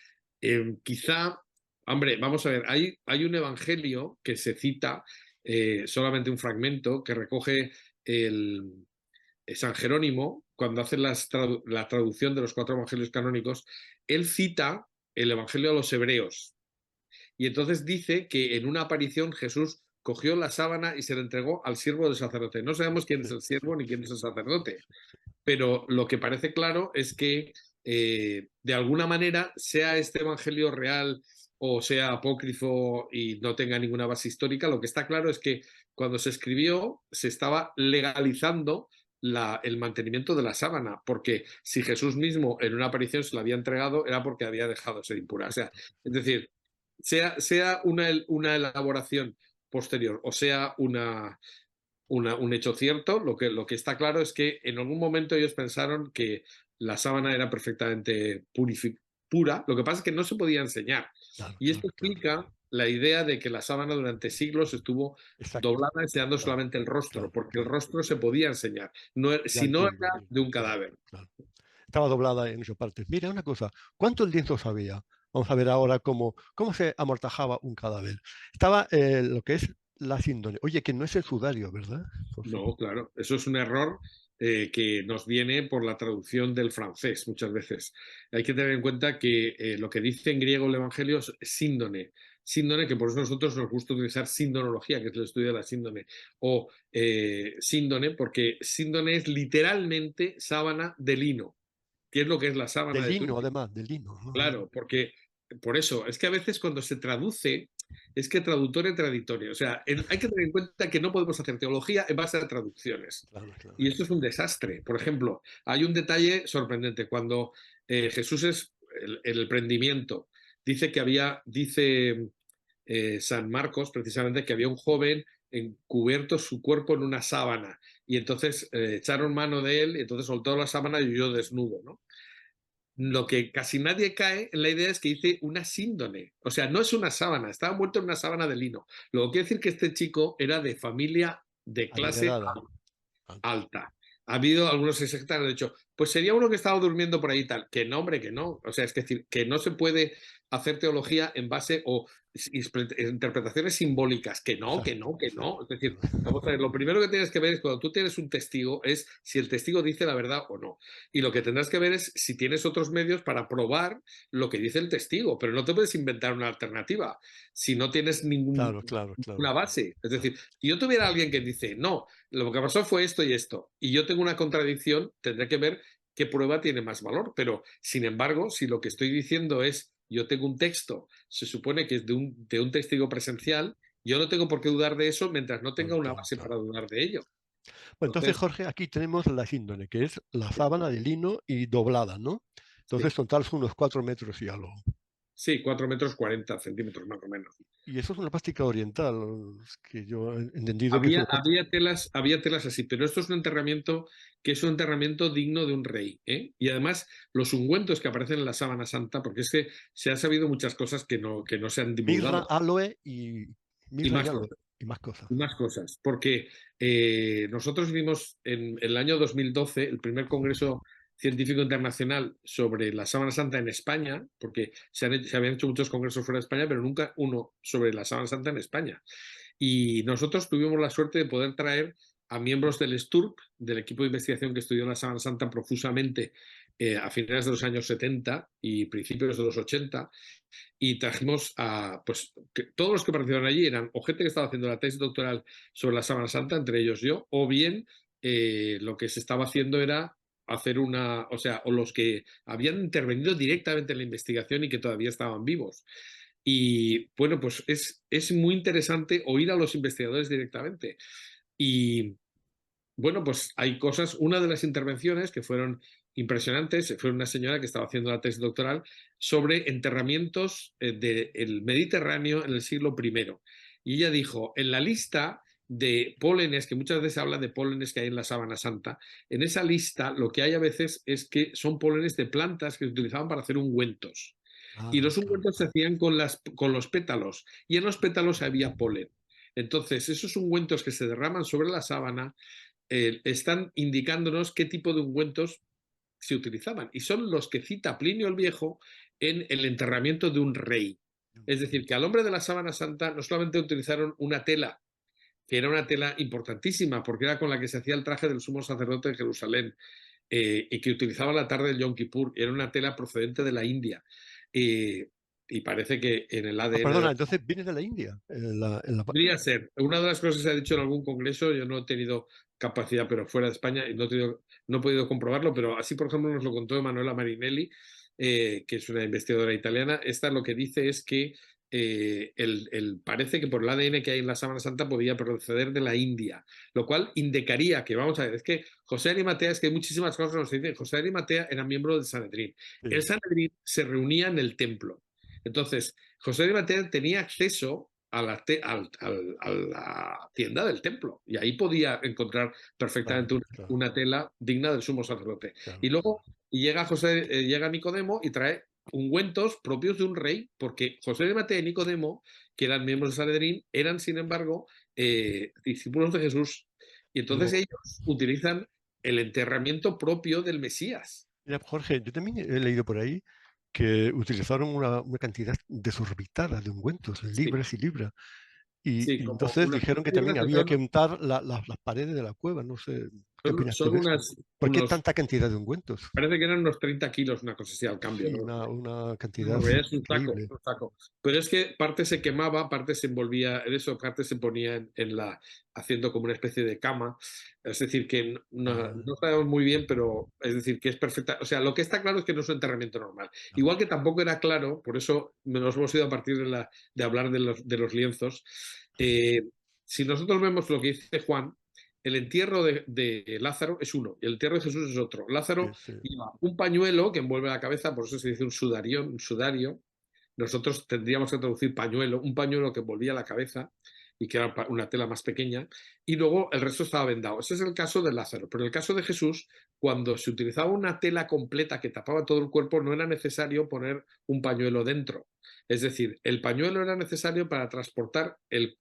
[SPEAKER 2] quizá, hombre, vamos a ver, hay un evangelio que se cita, solamente un fragmento, que recoge el, San Jerónimo, cuando hace la traducción de los cuatro evangelios canónicos, él cita el evangelio a los hebreos. Y entonces dice que en una aparición Jesús cogió la sábana y se la entregó al siervo del sacerdote. No sabemos quién es
[SPEAKER 1] Sí,
[SPEAKER 2] el
[SPEAKER 1] sí,
[SPEAKER 2] siervo ni quién
[SPEAKER 1] sí,
[SPEAKER 2] es el
[SPEAKER 1] sí,
[SPEAKER 2] sacerdote,
[SPEAKER 1] sí, sí.
[SPEAKER 2] pero lo que parece claro es que de alguna manera, sea este evangelio real o sea apócrifo y no tenga ninguna base histórica, lo que está claro es que cuando se escribió se estaba legalizando el mantenimiento de la sábana, porque si Jesús mismo en una aparición se la había entregado era porque había dejado de ser impura. O sea, es decir, sea una elaboración posterior o sea un hecho cierto, lo que está claro es que en algún momento ellos pensaron que la sábana era perfectamente pura, lo que pasa es que no se podía enseñar.
[SPEAKER 1] Claro,
[SPEAKER 2] Y esto
[SPEAKER 1] claro, claro,
[SPEAKER 2] explica
[SPEAKER 1] claro.
[SPEAKER 2] la idea de que la sábana durante siglos estuvo
[SPEAKER 1] Exacto.
[SPEAKER 2] doblada enseñando
[SPEAKER 1] Claro,
[SPEAKER 2] solamente el rostro,
[SPEAKER 1] claro,
[SPEAKER 2] porque el
[SPEAKER 1] claro.
[SPEAKER 2] rostro se podía enseñar, no,
[SPEAKER 1] Ya
[SPEAKER 2] si no
[SPEAKER 1] entiendo,
[SPEAKER 2] era
[SPEAKER 1] entiendo.
[SPEAKER 2] de un
[SPEAKER 1] Claro,
[SPEAKER 2] cadáver.
[SPEAKER 1] claro. Estaba doblada en ocho partes. Mira una cosa, ¿cuántos lienzos había? Vamos a ver ahora cómo se amortajaba un cadáver. Estaba lo que es la síndone. Oye, que no es el sudario, ¿verdad, Jorge?
[SPEAKER 2] No, claro, eso es un error que nos viene por la traducción del francés muchas veces. Hay que tener en cuenta que lo que dice en griego el Evangelio es síndone. Síndone, que por eso a nosotros nos gusta utilizar sindonología, que es el estudio de la síndone, o síndone, porque síndone es literalmente sábana de lino. ¿Qué es lo que es la sábana
[SPEAKER 1] Del
[SPEAKER 2] de
[SPEAKER 1] lino,
[SPEAKER 2] Turín?
[SPEAKER 1] además, del lino.
[SPEAKER 2] Claro, porque por eso, es que a veces cuando se traduce, es que traductor traditorio. O sea, hay que tener en cuenta que no podemos hacer teología en base a traducciones.
[SPEAKER 1] Claro, claro.
[SPEAKER 2] Y esto es un desastre. Por ejemplo, hay un detalle sorprendente. Cuando Jesús es el prendimiento, dice San Marcos precisamente que había un joven encubierto su cuerpo en una sábana y entonces echaron mano de él y entonces soltó la sábana y huyó desnudo, ¿no? Lo que casi nadie cae en la idea es que dice una síndone. O sea, no es una sábana, estaba envuelto en una sábana de lino. Lo que quiere decir que este chico era de familia de clase
[SPEAKER 1] Adinerada. Alta.
[SPEAKER 2] alta. Ha habido algunos sectarios que han dicho, pues sería uno que estaba durmiendo por ahí y tal. Que no, hombre, que no. O sea, es decir, que no se puede hacer teología en base o interpretaciones simbólicas. Que no, que
[SPEAKER 1] Exacto,
[SPEAKER 2] no, que
[SPEAKER 1] exacto.
[SPEAKER 2] no. Es decir, vamos a ver, lo primero que tienes que ver es cuando tú tienes un testigo es si el testigo dice la verdad o no. Y lo que tendrás que ver es si tienes otros medios para probar lo que dice el testigo, pero no te puedes inventar una alternativa si no tienes
[SPEAKER 1] Claro, claro,
[SPEAKER 2] ninguna
[SPEAKER 1] claro, claro,
[SPEAKER 2] base. Es
[SPEAKER 1] claro.
[SPEAKER 2] decir, si yo tuviera alguien que dice, no, lo que pasó fue esto y esto, y yo tengo una contradicción, tendré que ver qué prueba tiene más valor. Pero, sin embargo, si lo que estoy diciendo es, yo tengo un texto, se supone que es de un testigo presencial, yo no tengo por qué dudar de eso mientras no tenga
[SPEAKER 1] Claro,
[SPEAKER 2] una
[SPEAKER 1] claro,
[SPEAKER 2] base para
[SPEAKER 1] claro.
[SPEAKER 2] dudar de ello.
[SPEAKER 1] Bueno, entonces,
[SPEAKER 2] Entonces,
[SPEAKER 1] Jorge, aquí tenemos la síndone, que es la sábana de lino y doblada, ¿no? Entonces,
[SPEAKER 2] sí.
[SPEAKER 1] son tal unos 4 metros y algo.
[SPEAKER 2] Sí, 4,40 metros más o menos.
[SPEAKER 1] Y eso es una práctica oriental, que yo he entendido que es
[SPEAKER 2] Había,
[SPEAKER 1] una práctica.
[SPEAKER 2] había telas así, pero esto es un enterramiento que es un enterramiento digno de un rey, ¿eh? Y además, los ungüentos que aparecen en la sábana santa, porque es que se han sabido muchas cosas que no se han
[SPEAKER 1] Mirra,
[SPEAKER 2] divulgado,
[SPEAKER 1] aloe
[SPEAKER 2] y
[SPEAKER 1] mirra y
[SPEAKER 2] más
[SPEAKER 1] aloe
[SPEAKER 2] cosas.
[SPEAKER 1] y más cosas.
[SPEAKER 2] Y más cosas, porque nosotros vimos en el año 2012 el primer congreso científico internacional sobre la sábana santa en España, porque se habían hecho muchos congresos fuera de España, pero nunca uno sobre la sábana santa en España. Y nosotros tuvimos la suerte de poder traer a miembros del STURP, del equipo de investigación que estudió la sábana santa profusamente a finales de los años 70 y principios de los 80, y trajimos a, pues, todos los que participaron allí eran o gente que estaba haciendo la tesis doctoral sobre la Sábana Santa, entre ellos yo, o bien lo que se estaba haciendo era hacer una, o sea, o los que habían intervenido directamente en la investigación y que todavía estaban vivos. Y bueno, pues es muy interesante oír a los investigadores directamente. Y bueno, pues hay cosas, una de las intervenciones que fueron impresionantes fue una señora que estaba haciendo la tesis doctoral sobre enterramientos del Mediterráneo en el siglo I. Y ella dijo, en la lista de pólenes, que muchas veces se habla de pólenes que hay en la Sábana Santa, en esa lista lo que hay a veces es que son pólenes de plantas que se utilizaban para hacer ungüentos. Y
[SPEAKER 1] Ah,
[SPEAKER 2] los
[SPEAKER 1] claro,
[SPEAKER 2] ungüentos se
[SPEAKER 1] claro.
[SPEAKER 2] hacían con los pétalos, y en los pétalos había polen. Entonces, esos ungüentos que se derraman sobre la sábana están indicándonos qué tipo de ungüentos se utilizaban. Y son los que cita Plinio el Viejo en el enterramiento de un rey. Es decir, que al hombre de la sábana santa no solamente utilizaron una tela, que era una tela importantísima, porque era con la que se hacía el traje del sumo sacerdote de Jerusalén, y que utilizaba la tarde del Yom Kippur, era una tela procedente de la India. Eh, y parece que en el
[SPEAKER 1] Ah,
[SPEAKER 2] ADN de
[SPEAKER 1] perdona,
[SPEAKER 2] la
[SPEAKER 1] entonces viene de la India.
[SPEAKER 2] podría ser. Una de las cosas que se ha dicho en algún congreso, yo no he tenido capacidad, pero fuera de España, y no he podido comprobarlo, pero así, por ejemplo, nos lo contó Emanuela Marinelli, que es una investigadora italiana. Esta lo que dice es que parece que por el ADN que hay en la sábana santa podía proceder de la India, lo cual indicaría que, vamos a ver, es que José de Arimatea, es que hay muchísimas cosas que nos dicen. José de Arimatea era miembro del Sanedrín. El
[SPEAKER 1] Sí.
[SPEAKER 2] Sanedrín se reunía en el templo. Entonces, José de Arimatea tenía acceso a la tienda del templo, y ahí podía encontrar
[SPEAKER 1] Claro,
[SPEAKER 2] perfectamente
[SPEAKER 1] claro,
[SPEAKER 2] una tela digna del sumo sacerdote. Y
[SPEAKER 1] claro.
[SPEAKER 2] luego llega Nicodemo y trae ungüentos propios de un rey, porque José de Mateo y Nicodemo, que eran miembros del Sanedrín, eran, sin embargo, discípulos de Jesús. Y entonces
[SPEAKER 1] Pero,
[SPEAKER 2] ellos utilizan el enterramiento propio del Mesías.
[SPEAKER 1] mira, Jorge, yo también he leído por ahí que utilizaron una cantidad desorbitada de ungüentos,
[SPEAKER 2] Sí,
[SPEAKER 1] libras y libras. Y
[SPEAKER 2] sí, como
[SPEAKER 1] entonces
[SPEAKER 2] unas
[SPEAKER 1] dijeron que también
[SPEAKER 2] libras que
[SPEAKER 1] había que untar las paredes de la cueva. No sé, ¿qué opinas tú
[SPEAKER 2] son
[SPEAKER 1] de eso? ¿Por qué
[SPEAKER 2] unos,
[SPEAKER 1] tanta cantidad de ungüentos?
[SPEAKER 2] parece que eran unos 30 kilos, una cosa así al cambio,
[SPEAKER 1] Sí,
[SPEAKER 2] ¿no?
[SPEAKER 1] una
[SPEAKER 2] No,
[SPEAKER 1] cantidad
[SPEAKER 2] en realidad es un saco,
[SPEAKER 1] increíble.
[SPEAKER 2] un saco. Pero es que parte se quemaba, parte se envolvía en eso, parte se ponía haciendo como una especie de cama. Es decir, que
[SPEAKER 1] Ah,
[SPEAKER 2] no sabemos muy bien, pero es decir, que es perfecta. O sea, lo que está claro es que no es un enterramiento normal.
[SPEAKER 1] no,
[SPEAKER 2] Igual que tampoco era claro, por eso nos hemos ido a partir de hablar de los lienzos. eh, si nosotros vemos lo que dice Juan, el entierro de Lázaro es uno y el entierro de Jesús es otro.
[SPEAKER 1] sí,
[SPEAKER 2] Lázaro
[SPEAKER 1] sí.
[SPEAKER 2] lleva un pañuelo que envuelve la cabeza, por eso se dice un sudario, un sudario. Nosotros tendríamos que traducir pañuelo, un pañuelo que envolvía la cabeza y que era una tela más pequeña, y luego el resto estaba vendado. Ese es el caso de Lázaro. Pero en el caso de Jesús, cuando se utilizaba una tela completa que tapaba todo el cuerpo, no era necesario poner un pañuelo dentro. Es decir, el pañuelo era necesario para transportar el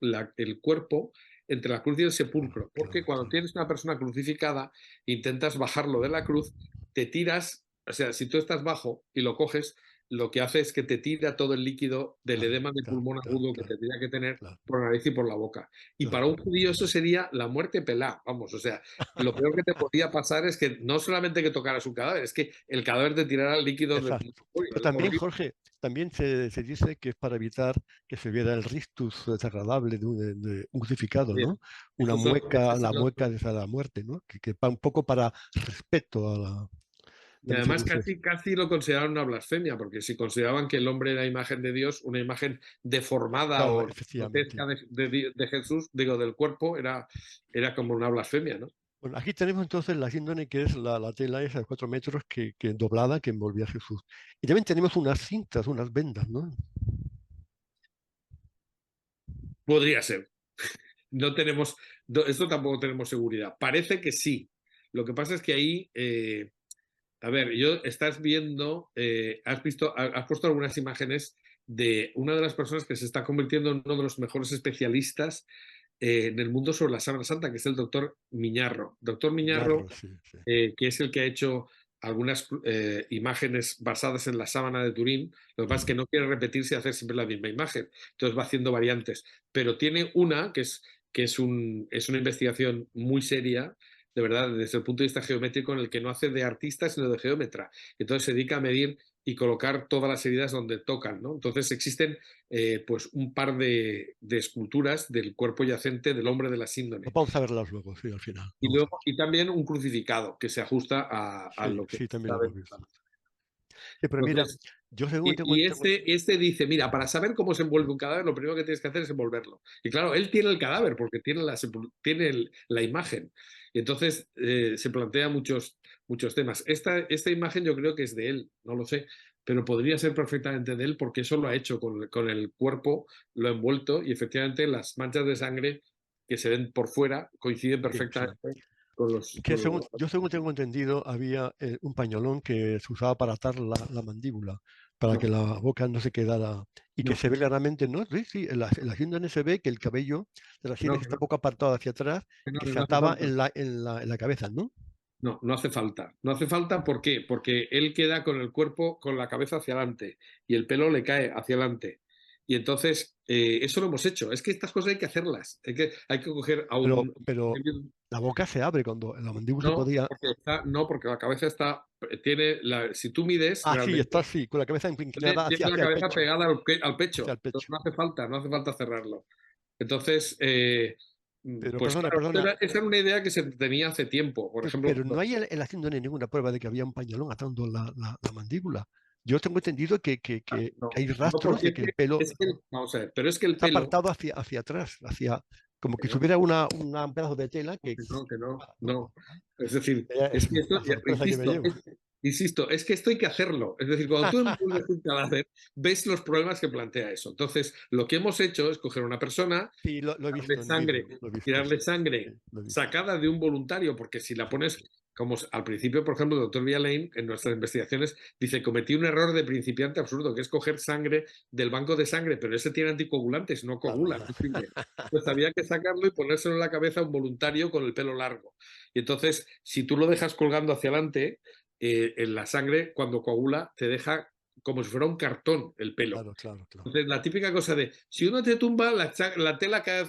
[SPEAKER 2] cuerpo entre la cruz y el
[SPEAKER 1] Claro,
[SPEAKER 2] sepulcro, porque
[SPEAKER 1] claro,
[SPEAKER 2] cuando
[SPEAKER 1] claro.
[SPEAKER 2] tienes una persona crucificada, intentas bajarlo de la cruz, te tiras, o sea, si tú estás bajo y lo coges, lo que hace es que te tira todo el líquido del
[SPEAKER 1] Claro,
[SPEAKER 2] edema de
[SPEAKER 1] claro,
[SPEAKER 2] pulmón
[SPEAKER 1] claro,
[SPEAKER 2] agudo que
[SPEAKER 1] claro,
[SPEAKER 2] tendría que tener
[SPEAKER 1] claro,
[SPEAKER 2] por la nariz y por la boca. Y para
[SPEAKER 1] claro.
[SPEAKER 2] un judío eso sería la muerte pelá, vamos, o sea, lo peor que te podía pasar es que no solamente que tocaras un cadáver, es que el cadáver te tirara líquido de
[SPEAKER 1] Exacto. Pero también,
[SPEAKER 2] horrible.
[SPEAKER 1] Jorge, también se dice que es para evitar que se viera el rictus desagradable de un crucificado, ¿no? Una
[SPEAKER 2] Esos son,
[SPEAKER 1] mueca,
[SPEAKER 2] esos
[SPEAKER 1] la
[SPEAKER 2] son los-
[SPEAKER 1] mueca de la muerte, ¿no? Que va un poco para respeto a la.
[SPEAKER 2] Y
[SPEAKER 1] También se
[SPEAKER 2] además
[SPEAKER 1] dice eso.
[SPEAKER 2] casi lo consideraban una blasfemia, porque si consideraban que el hombre era imagen de Dios, una imagen deformada
[SPEAKER 1] Claro,
[SPEAKER 2] o
[SPEAKER 1] efectivamente.
[SPEAKER 2] grotesca de Jesús, digo, del cuerpo, era como una blasfemia, ¿no?
[SPEAKER 1] Bueno, aquí tenemos entonces la síndrome, que es la tela esa de 4 metros que doblada que envolvía a Jesús. Y también tenemos unas cintas, unas vendas, ¿no?
[SPEAKER 2] Podría ser. No tenemos, esto tampoco tenemos seguridad. Parece que sí. Lo que pasa es que ahí, a ver, estás viendo, has visto, has puesto algunas imágenes de una de las personas que se está convirtiendo en uno de los mejores especialistas en el mundo sobre la Sábana Santa, que es el doctor Miñarro. Doctor Miñarro,
[SPEAKER 1] Ñarro, sí, sí.
[SPEAKER 2] que es el que ha hecho algunas imágenes basadas en la sábana de Turín. Lo que pasa es que no quiere repetirse y hacer siempre la misma imagen. Entonces va haciendo variantes. Pero tiene una que es una investigación muy seria, de verdad, desde el punto de vista geométrico, en el que no hace de artista, sino de geómetra. Entonces se dedica a medir y colocar todas las heridas donde tocan, ¿no? Entonces existen pues un par de esculturas del cuerpo yacente del hombre de la síndone.
[SPEAKER 1] Vamos a verlas luego, sí, al final.
[SPEAKER 2] Y
[SPEAKER 1] Vamos a
[SPEAKER 2] luego,
[SPEAKER 1] ver.
[SPEAKER 2] y también un crucificado que se ajusta a
[SPEAKER 1] Sí,
[SPEAKER 2] lo que
[SPEAKER 1] sí, también
[SPEAKER 2] está
[SPEAKER 1] lo hemos visto.
[SPEAKER 2] dentro.
[SPEAKER 1] Sí, pero mira,
[SPEAKER 2] Entonces,
[SPEAKER 1] yo según
[SPEAKER 2] y este dice, mira, para saber cómo se envuelve un cadáver, lo primero que tienes que hacer es envolverlo. Y claro, él tiene el cadáver porque tiene la imagen. Y entonces se plantea muchos temas. Esta imagen yo creo que es de él, no lo sé, pero podría ser perfectamente de él porque eso lo ha hecho con el cuerpo, lo ha envuelto y efectivamente las manchas de sangre que se ven por fuera coinciden
[SPEAKER 1] sí, sí.
[SPEAKER 2] perfectamente con
[SPEAKER 1] Que
[SPEAKER 2] con los...
[SPEAKER 1] yo según tengo entendido, había un pañolón que se usaba para atar la mandíbula, para que
[SPEAKER 2] No,
[SPEAKER 1] la boca no se quedara, y que
[SPEAKER 2] no,
[SPEAKER 1] se ve claramente, ¿no? Sí, sí, en la síndrome se ve que el cabello de la
[SPEAKER 2] no,
[SPEAKER 1] sienes está un poco apartado hacia atrás y que se
[SPEAKER 2] no hace
[SPEAKER 1] ataba
[SPEAKER 2] falta.
[SPEAKER 1] en la cabeza, ¿no?
[SPEAKER 2] No, no hace falta. No hace falta, ¿por qué? Porque él queda con el cuerpo, con la cabeza hacia adelante y el pelo le cae hacia adelante. Y entonces, eso lo hemos hecho. Es que estas cosas hay que hacerlas. Hay que coger a un...
[SPEAKER 1] Pero la boca se abre cuando la mandíbula se
[SPEAKER 2] No,
[SPEAKER 1] podía.
[SPEAKER 2] no, porque la cabeza si tú mides
[SPEAKER 1] Ah, sí, está
[SPEAKER 2] realmente,
[SPEAKER 1] así, con la cabeza
[SPEAKER 2] tiene,
[SPEAKER 1] inclinada
[SPEAKER 2] tiene la
[SPEAKER 1] hacia el
[SPEAKER 2] cabeza
[SPEAKER 1] pecho,
[SPEAKER 2] pegada al
[SPEAKER 1] hacia
[SPEAKER 2] pecho.
[SPEAKER 1] el
[SPEAKER 2] Entonces
[SPEAKER 1] pecho.
[SPEAKER 2] no hace falta cerrarlo. Entonces,
[SPEAKER 1] Pero
[SPEAKER 2] pues
[SPEAKER 1] perdona,
[SPEAKER 2] claro,
[SPEAKER 1] perdona,
[SPEAKER 2] esa era una idea que se tenía hace tiempo. Por ejemplo,
[SPEAKER 1] pero no hay en la síndrome ninguna prueba de que había un pañolón atando la mandíbula. Yo tengo entendido que
[SPEAKER 2] no,
[SPEAKER 1] hay
[SPEAKER 2] no,
[SPEAKER 1] rastros
[SPEAKER 2] porque
[SPEAKER 1] de que el pelo
[SPEAKER 2] vamos a ver, pero es que el
[SPEAKER 1] está
[SPEAKER 2] pelo,
[SPEAKER 1] apartado hacia atrás, hacia, como
[SPEAKER 2] que
[SPEAKER 1] que si
[SPEAKER 2] no,
[SPEAKER 1] hubiera un pedazo de tela que... ¿no?
[SPEAKER 2] no. Es decir,
[SPEAKER 1] Es la sorpresa que me llevo.
[SPEAKER 2] insisto, es que esto hay que hacerlo. Es decir, cuando tú envuelves un cadáver, ves los problemas que plantea eso. Entonces, lo que hemos hecho es coger a una persona,
[SPEAKER 1] Sí, lo he visto en vídeo, lo he visto, sí,
[SPEAKER 2] tirarle sangre
[SPEAKER 1] sí, lo he visto.
[SPEAKER 2] sacada de un voluntario, porque si la pones, como al principio, por ejemplo, el doctor Villain, en nuestras investigaciones, dice, cometí un error de principiante absurdo, que es coger sangre del banco de sangre, pero ese tiene anticoagulantes, no
[SPEAKER 1] Claro.
[SPEAKER 2] coagula, no sirve. Pues había que sacarlo y ponérselo en la cabeza a un voluntario con el pelo largo. Y entonces, si tú lo dejas colgando hacia adelante, en la sangre, cuando coagula, te deja como si fuera un cartón el pelo.
[SPEAKER 1] Claro, claro, claro.
[SPEAKER 2] Entonces, la típica cosa de, si uno te tumba, la tela cae,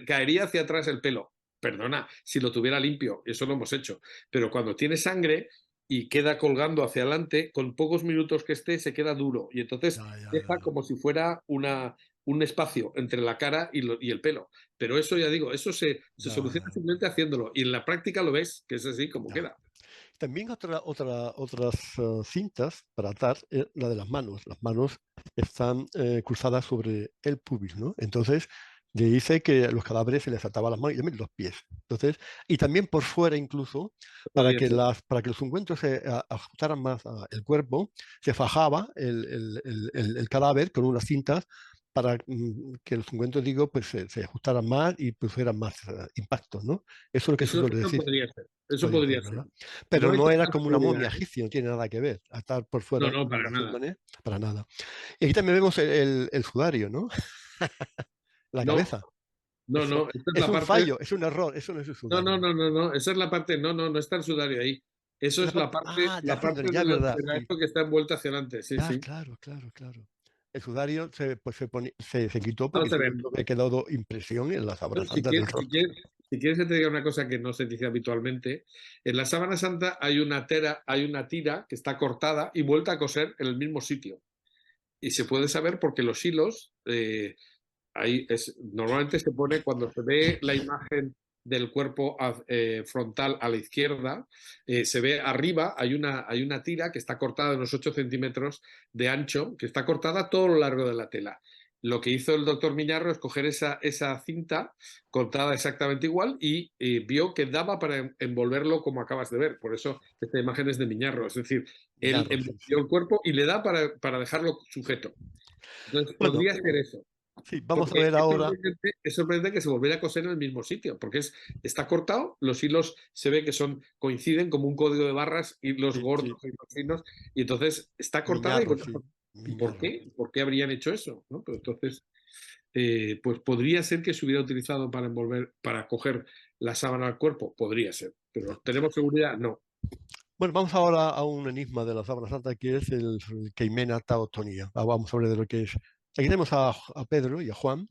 [SPEAKER 2] caería hacia atrás el pelo. Perdona, si lo tuviera limpio, eso lo hemos hecho. Pero cuando tiene sangre y queda colgando hacia adelante, con pocos minutos que esté, se queda duro. Y entonces
[SPEAKER 1] Ya, ya, ya,
[SPEAKER 2] deja
[SPEAKER 1] ya.
[SPEAKER 2] como si fuera un espacio entre la cara y el pelo. Pero eso, ya digo, eso se
[SPEAKER 1] Ya,
[SPEAKER 2] soluciona
[SPEAKER 1] ya,
[SPEAKER 2] simplemente haciéndolo. Y en la práctica lo ves, que es así como
[SPEAKER 1] ya.
[SPEAKER 2] queda.
[SPEAKER 1] También otras cintas para atar, la de las manos. Las manos están cruzadas sobre el pubis, ¿no? Entonces, le dice que a los cadáveres se les ataba las manos y también los pies. Entonces, y también por fuera incluso,
[SPEAKER 2] Podría ser.
[SPEAKER 1] para que los ungüentos se ajustaran más al cuerpo, se fajaba el cadáver con unas cintas para que los ungüentos, digo, pues se ajustaran más y pues fueran más impactos, ¿no? Eso es lo que se suele
[SPEAKER 2] Eso
[SPEAKER 1] decir.
[SPEAKER 2] podría ser. Eso
[SPEAKER 1] Podría
[SPEAKER 2] podría
[SPEAKER 1] ser,
[SPEAKER 2] ser.
[SPEAKER 1] ¿verdad?
[SPEAKER 2] No
[SPEAKER 1] Pero
[SPEAKER 2] hay
[SPEAKER 1] no era
[SPEAKER 2] tanta
[SPEAKER 1] como una
[SPEAKER 2] seguridad,
[SPEAKER 1] momia
[SPEAKER 2] ¿eh?
[SPEAKER 1] egipcia, no tiene nada que ver, a estar por
[SPEAKER 2] No,
[SPEAKER 1] fuera
[SPEAKER 2] no, para nada.
[SPEAKER 1] haciéndole, para nada. Y aquí también vemos el sudario, ¿no? La
[SPEAKER 2] No,
[SPEAKER 1] cabeza. Eso
[SPEAKER 2] no. Esta es
[SPEAKER 1] es
[SPEAKER 2] la
[SPEAKER 1] un
[SPEAKER 2] parte.
[SPEAKER 1] fallo, es un error, eso no es un
[SPEAKER 2] No,
[SPEAKER 1] sudario.
[SPEAKER 2] no. Esa es la parte. No está el sudario ahí. Eso
[SPEAKER 1] Es la
[SPEAKER 2] es
[SPEAKER 1] parte, ah, de la
[SPEAKER 2] la
[SPEAKER 1] síndrome,
[SPEAKER 2] parte
[SPEAKER 1] ya es verdad,
[SPEAKER 2] de
[SPEAKER 1] sí.
[SPEAKER 2] esto que está envuelta hacia adelante. Sí,
[SPEAKER 1] Ya,
[SPEAKER 2] sí.
[SPEAKER 1] claro, claro, claro. El sudario se quitó porque
[SPEAKER 2] Vamos a
[SPEAKER 1] si no
[SPEAKER 2] ver.
[SPEAKER 1] no había quedado impresión en la sábana
[SPEAKER 2] Si
[SPEAKER 1] santa del
[SPEAKER 2] quieres,
[SPEAKER 1] rostro.
[SPEAKER 2] si quieres que te diga una cosa que no se dice habitualmente, en la sábana santa hay una tira que está cortada y vuelta a coser en el mismo sitio. Y se puede saber porque los hilos, normalmente se pone cuando se ve la imagen del cuerpo frontal a la izquierda, se ve arriba, hay una tira que está cortada de unos 8 centímetros de ancho, que está cortada a todo lo largo de la tela. lo que hizo el doctor Miñarro es coger esa cinta cortada exactamente igual y vio que daba para envolverlo como acabas de ver. Por eso esta imagen es de Miñarro. Es decir, él
[SPEAKER 1] Milagro, sí, sí.
[SPEAKER 2] envolvió el cuerpo y le da para dejarlo sujeto. Entonces,
[SPEAKER 1] Bueno,
[SPEAKER 2] podría ser eso.
[SPEAKER 1] sí, vamos a
[SPEAKER 2] Porque
[SPEAKER 1] ver ahora.
[SPEAKER 2] es sorprendente que se volviera a coser en el mismo sitio, porque está cortado, los hilos se ve que coinciden como un código de barras, hilos
[SPEAKER 1] Sí,
[SPEAKER 2] gordos
[SPEAKER 1] sí,
[SPEAKER 2] y hilos finos, y entonces está cortada y
[SPEAKER 1] Miñarro, sí,
[SPEAKER 2] ¿por
[SPEAKER 1] Miñarro.
[SPEAKER 2] qué? ¿Por qué habrían hecho eso? ¿No? Pero entonces, pues podría ser que se hubiera utilizado para envolver, para coger la sábana al cuerpo, podría ser, pero ¿tenemos seguridad? No.
[SPEAKER 1] Bueno, vamos ahora a un enigma de la Sábana Santa que es el Keimena Taotonía. Vamos a hablar de lo que es. Aquí tenemos a Pedro y a Juan.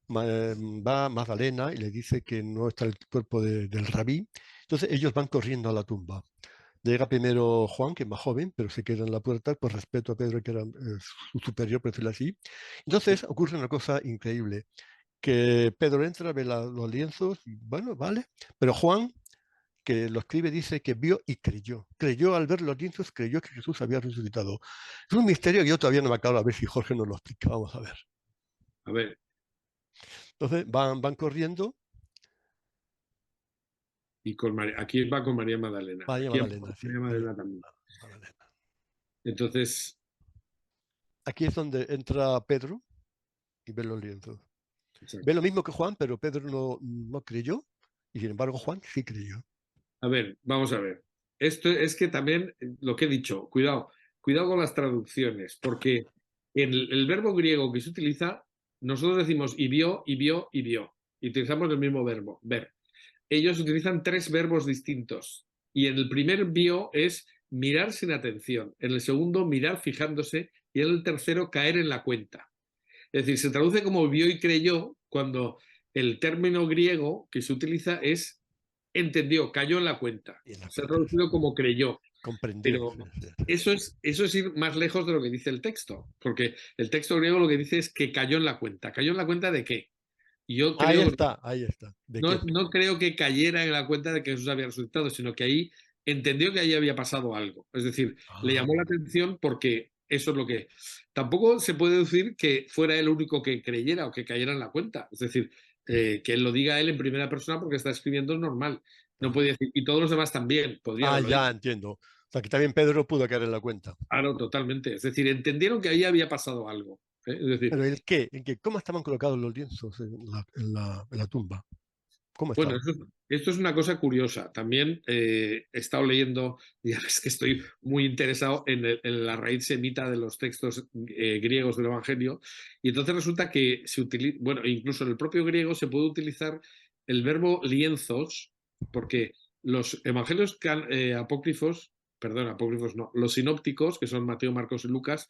[SPEAKER 1] Va Magdalena y le dice que no está el cuerpo del rabí. Entonces ellos van corriendo a la tumba. Llega primero Juan, que es más joven, pero se queda en la puerta por respeto a Pedro, que era su superior, por decirlo así. Entonces ocurre una cosa increíble, que Pedro entra, ve los lienzos, y bueno, vale, pero Juan, que lo escribe, dice que vio y creyó. Creyó al ver los lienzos, creyó que Jesús había resucitado. Es un misterio que yo todavía no me acabo, a ver si Jorge nos lo explica. Vamos a ver.
[SPEAKER 2] A ver,
[SPEAKER 1] Entonces van corriendo,
[SPEAKER 2] y aquí va con María Magdalena,
[SPEAKER 1] vaya
[SPEAKER 2] aquí va
[SPEAKER 1] Magdalena,
[SPEAKER 2] con
[SPEAKER 1] sí,
[SPEAKER 2] María
[SPEAKER 1] vaya
[SPEAKER 2] Magdalena también.
[SPEAKER 1] Magdalena.
[SPEAKER 2] Entonces,
[SPEAKER 1] Aquí es donde entra Pedro y ve los lienzos. Ve lo
[SPEAKER 2] exacto.
[SPEAKER 1] mismo que Juan, pero Pedro no creyó, y sin embargo Juan sí creyó.
[SPEAKER 2] A ver, vamos a ver. Esto es que también lo que he dicho, cuidado con las traducciones, porque en el verbo griego que se utiliza, nosotros decimos y vio, y vio, y vio. Y utilizamos el mismo verbo, ver. Ellos utilizan tres verbos distintos. Y en el primer vio es mirar sin atención. En el segundo, mirar fijándose. Y en el tercero, caer en la cuenta. Es decir, se traduce como vio y creyó cuando el término griego que se utiliza es entendió, cayó en la cuenta.
[SPEAKER 1] Y en la
[SPEAKER 2] Se ha
[SPEAKER 1] cuenta, sí.
[SPEAKER 2] traducido como creyó,
[SPEAKER 1] Comprendió.
[SPEAKER 2] pero
[SPEAKER 1] Sí, sí.
[SPEAKER 2] eso es ir más lejos de lo que dice el texto, porque el texto griego lo que dice es que cayó en la cuenta. ¿Cayó en la cuenta de qué? Y yo
[SPEAKER 1] Ahí
[SPEAKER 2] creo,
[SPEAKER 1] está, ahí está. ¿De
[SPEAKER 2] no,
[SPEAKER 1] qué?
[SPEAKER 2] no creo que cayera en la cuenta de que Jesús había resucitado, sino que ahí entendió que ahí había pasado algo. Es decir, le
[SPEAKER 1] Ah,
[SPEAKER 2] llamó la atención porque eso es lo que... Tampoco se puede decir que fuera el único que creyera o que cayera en la cuenta. Es decir, que él lo diga él en primera persona porque está escribiendo es normal. No
[SPEAKER 1] ah.
[SPEAKER 2] puede decir, y todos los demás también, podría haberlo
[SPEAKER 1] Ya
[SPEAKER 2] dicho.
[SPEAKER 1] entiendo. O sea, que también Pedro pudo caer en la cuenta.
[SPEAKER 2] Claro, totalmente. Es decir, entendieron que ahí había pasado algo. Es decir,
[SPEAKER 1] Pero ¿el qué? ¿En qué? ¿Cómo estaban colocados los lienzos en la tumba? ¿Cómo
[SPEAKER 2] bueno,
[SPEAKER 1] estaban?
[SPEAKER 2] esto es una cosa curiosa. También he estado leyendo, ya ves que estoy muy interesado en la raíz semita de los textos griegos del Evangelio, y entonces resulta que se utiliza, bueno, incluso en el propio griego se puede utilizar el verbo lienzos, porque los evangelios apócrifos, perdón, apócrifos no, los sinópticos, que son Mateo, Marcos y Lucas,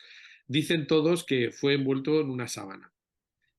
[SPEAKER 2] dicen todos que fue envuelto en una sábana.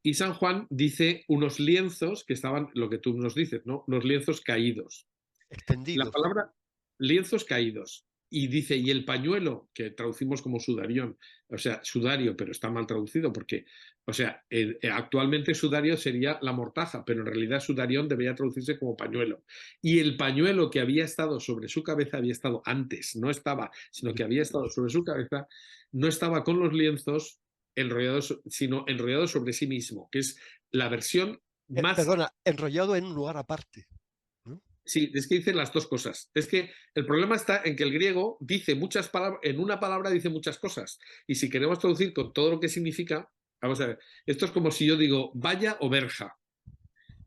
[SPEAKER 2] Y San Juan dice unos lienzos que estaban, lo que tú nos dices, ¿no? Unos lienzos caídos. La
[SPEAKER 1] Extendidos, ¿no?
[SPEAKER 2] palabra lienzos caídos. Y dice, y el pañuelo, que traducimos como sudarión, o sea, sudario, pero está mal traducido porque, o sea, actualmente sudario sería la mortaja, pero en realidad sudarión debería traducirse como pañuelo. Y el pañuelo que había estado sobre su cabeza había estado antes, no estaba, sino que había estado sobre su cabeza, no estaba con los lienzos enrollados, sino enrollado sobre sí mismo, que es la versión más...
[SPEAKER 1] Perdona, enrollado en un lugar aparte, ¿no?
[SPEAKER 2] Sí, es que dice las dos cosas. Es que el problema está en que el griego dice muchas palabras, en una palabra dice muchas cosas. Y si queremos traducir con todo lo que significa, vamos a ver, esto es como si yo digo valla o verja.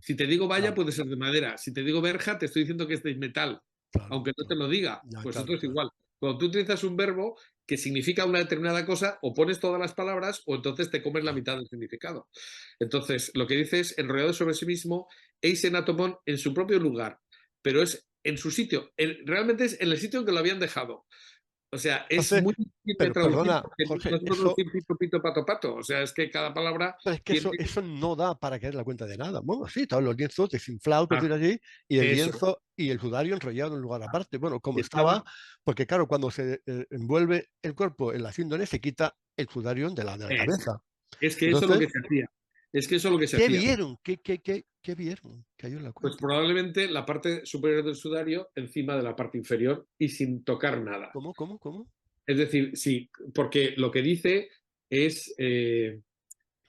[SPEAKER 2] Si te digo valla,
[SPEAKER 1] Claro,
[SPEAKER 2] puede ser de madera. Si te digo verja, te estoy diciendo que es de metal,
[SPEAKER 1] claro,
[SPEAKER 2] aunque no te
[SPEAKER 1] claro.
[SPEAKER 2] lo diga.
[SPEAKER 1] Ya,
[SPEAKER 2] Pues esto
[SPEAKER 1] claro,
[SPEAKER 2] es
[SPEAKER 1] claro.
[SPEAKER 2] igual. Cuando tú utilizas un verbo que significa una determinada cosa, o pones todas las palabras o entonces te comes la
[SPEAKER 1] Ah.
[SPEAKER 2] mitad del significado. Entonces, lo que dice es enrollado sobre sí mismo, eis en atomón en su propio lugar, pero es en su sitio. Realmente es en el sitio en que lo habían dejado. O sea, es
[SPEAKER 1] Entonces,
[SPEAKER 2] muy difícil de
[SPEAKER 1] pero
[SPEAKER 2] traducir
[SPEAKER 1] perdona,
[SPEAKER 2] porque no
[SPEAKER 1] Jorge,
[SPEAKER 2] se puede traducir pito, pito, pato, pato. O sea, es que cada palabra
[SPEAKER 1] pero es que
[SPEAKER 2] tiene...
[SPEAKER 1] eso no da para caer en la cuenta de nada. Bueno, sí, estaban los lienzos desinflados, por
[SPEAKER 2] Ah,
[SPEAKER 1] decir así, y el
[SPEAKER 2] eso.
[SPEAKER 1] lienzo y el sudario enrollado en un lugar aparte. Bueno, como estaba,
[SPEAKER 2] Estaba...
[SPEAKER 1] porque claro, cuando se envuelve el cuerpo en la síndone, se quita el sudario de la
[SPEAKER 2] Eso.
[SPEAKER 1] cabeza.
[SPEAKER 2] Es que eso es lo
[SPEAKER 1] Entonces,
[SPEAKER 2] que se hacía. Es que eso es lo que se
[SPEAKER 1] ¿qué
[SPEAKER 2] hacía.
[SPEAKER 1] vieron? ¿Qué vieron? Cayó en la
[SPEAKER 2] Pues
[SPEAKER 1] cuenta.
[SPEAKER 2] probablemente la parte superior del sudario encima de la parte inferior y sin tocar nada.
[SPEAKER 1] ¿Cómo?
[SPEAKER 2] Es decir, sí, porque lo que dice es,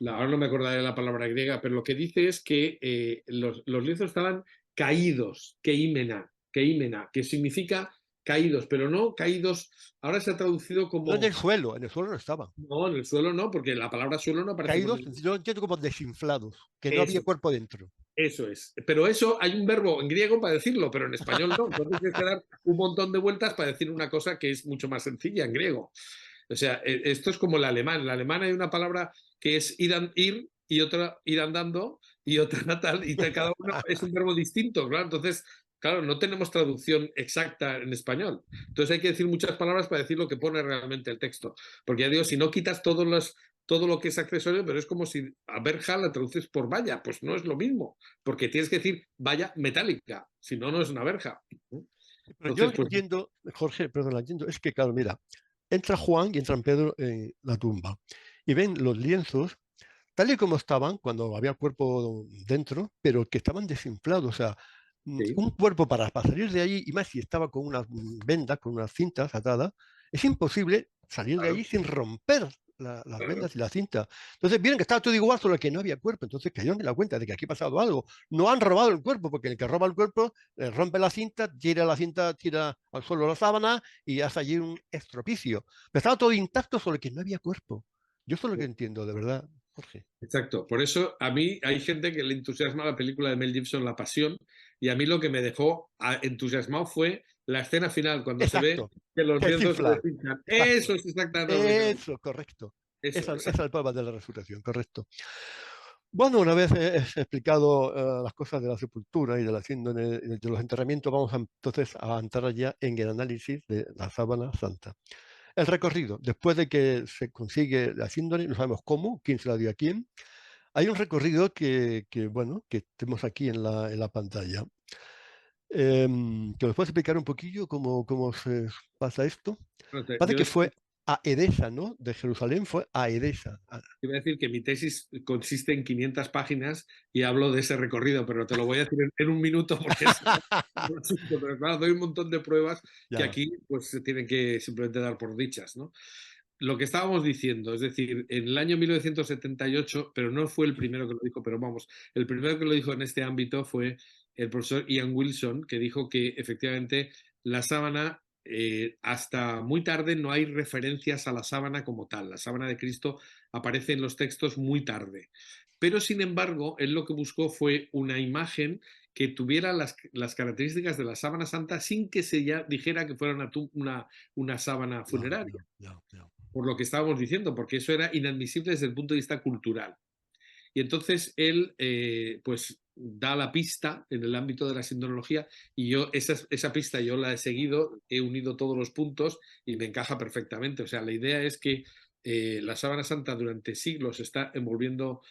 [SPEAKER 2] ahora no me acordaré de la palabra griega, pero lo que dice es que los lienzos estaban caídos, keímena, que significa caídos, pero no caídos, ahora se ha traducido
[SPEAKER 1] No
[SPEAKER 2] como,
[SPEAKER 1] en el suelo no estaban.
[SPEAKER 2] no, en el suelo no, porque la palabra suelo no aparece con
[SPEAKER 1] Caídos,
[SPEAKER 2] el...
[SPEAKER 1] yo entiendo como desinflados, que no había
[SPEAKER 2] Eso,
[SPEAKER 1] cuerpo dentro.
[SPEAKER 2] eso es. Pero eso hay un verbo en griego para decirlo, pero en español no. Entonces tienes que dar un montón de vueltas para decir una cosa que es mucho más sencilla en griego. O sea, esto es como el alemán. En el alemán hay una palabra que es ir y otra ir andando y otra tal, y cada uno es un verbo distinto, claro. Entonces, claro, no tenemos traducción exacta en español. Entonces hay que decir muchas palabras para decir lo que pone realmente el texto. Porque ya digo, si no quitas todo lo que es accesorio, pero es como si a verja la traduces por valla, pues no es lo mismo, porque tienes que decir valla metálica, si no, no es una verja.
[SPEAKER 1] Pero yo
[SPEAKER 2] Entonces,
[SPEAKER 1] lo que
[SPEAKER 2] pues
[SPEAKER 1] entiendo, Jorge, perdón, lo entiendo, es que, claro, mira, entra Juan y entra Pedro en la tumba y ven los lienzos tal y como estaban cuando había cuerpo dentro, pero que estaban desinflados. O sea,
[SPEAKER 2] sí,
[SPEAKER 1] un cuerpo para salir de allí, y más si estaba con unas vendas, con unas cintas atadas, es imposible salir de allí
[SPEAKER 2] claro,
[SPEAKER 1] sin romper las
[SPEAKER 2] claro.
[SPEAKER 1] vendas y la cinta. Entonces vieron que estaba todo igual, solo que no había cuerpo. Entonces cayeron en la cuenta de que aquí ha pasado algo. No han robado el cuerpo, porque el que roba el cuerpo rompe la cinta, tira al suelo la sábana y hace allí un estropicio. Pero estaba todo intacto, solo que no había cuerpo. Yo eso es lo que entiendo, de verdad, Jorge.
[SPEAKER 2] Exacto. Por eso a mí hay gente que le entusiasma la película de Mel Gibson, La Pasión, y a mí lo que me dejó entusiasmado fue la escena final, cuando se ve
[SPEAKER 1] Exacto.
[SPEAKER 2] que los lienzos se
[SPEAKER 1] Desinflar.
[SPEAKER 2] deshinchan. Eso
[SPEAKER 1] Exacto.
[SPEAKER 2] es exactamente lo que quiero decir.
[SPEAKER 1] Eso, correcto.
[SPEAKER 2] Eso,
[SPEAKER 1] Esa es
[SPEAKER 2] exacto.
[SPEAKER 1] la prueba de la resurrección, correcto. Bueno, una vez he explicado las cosas de la sepultura y de la síndrome de los enterramientos, vamos entonces a entrar ya en el análisis de la sábana santa. El recorrido, después de que se consigue la síndrome, no sabemos cómo, quién se la dio a quién, hay un recorrido bueno, que tenemos aquí en la pantalla. ¿Que nos puedes explicar un poquillo cómo se pasa esto?
[SPEAKER 2] No sé,
[SPEAKER 1] Parece
[SPEAKER 2] yo
[SPEAKER 1] que fue a Edesa, ¿no? De Jerusalén fue a Edesa.
[SPEAKER 2] iba a decir que mi tesis consiste en 500 páginas y hablo de ese recorrido, pero te lo voy a decir en un minuto porque es un asunto, pero claro, doy un montón de pruebas que
[SPEAKER 1] Ya,
[SPEAKER 2] aquí pues se tienen que simplemente dar por dichas, ¿no? Lo que estábamos diciendo, es decir, en el año 1978, pero no fue el primero que lo dijo, pero vamos, el primero que lo dijo en este ámbito fue el profesor Ian Wilson, que dijo que efectivamente la sábana, hasta muy tarde no hay referencias a la sábana como tal. La sábana de Cristo aparece en los textos muy tarde. Pero sin embargo, él lo que buscó fue una imagen que tuviera las características de la sábana santa sin que se ya dijera que fuera una sábana
[SPEAKER 1] ya, ya,
[SPEAKER 2] funeraria,
[SPEAKER 1] ya, ya.
[SPEAKER 2] por lo que estábamos diciendo, porque eso era inadmisible desde el punto de vista cultural. Y entonces él, pues, da la pista en el ámbito de la sindonología y yo esa pista yo la he seguido, he unido todos los puntos y me encaja perfectamente. O sea, la idea es que la sábana santa durante siglos está envolviendo,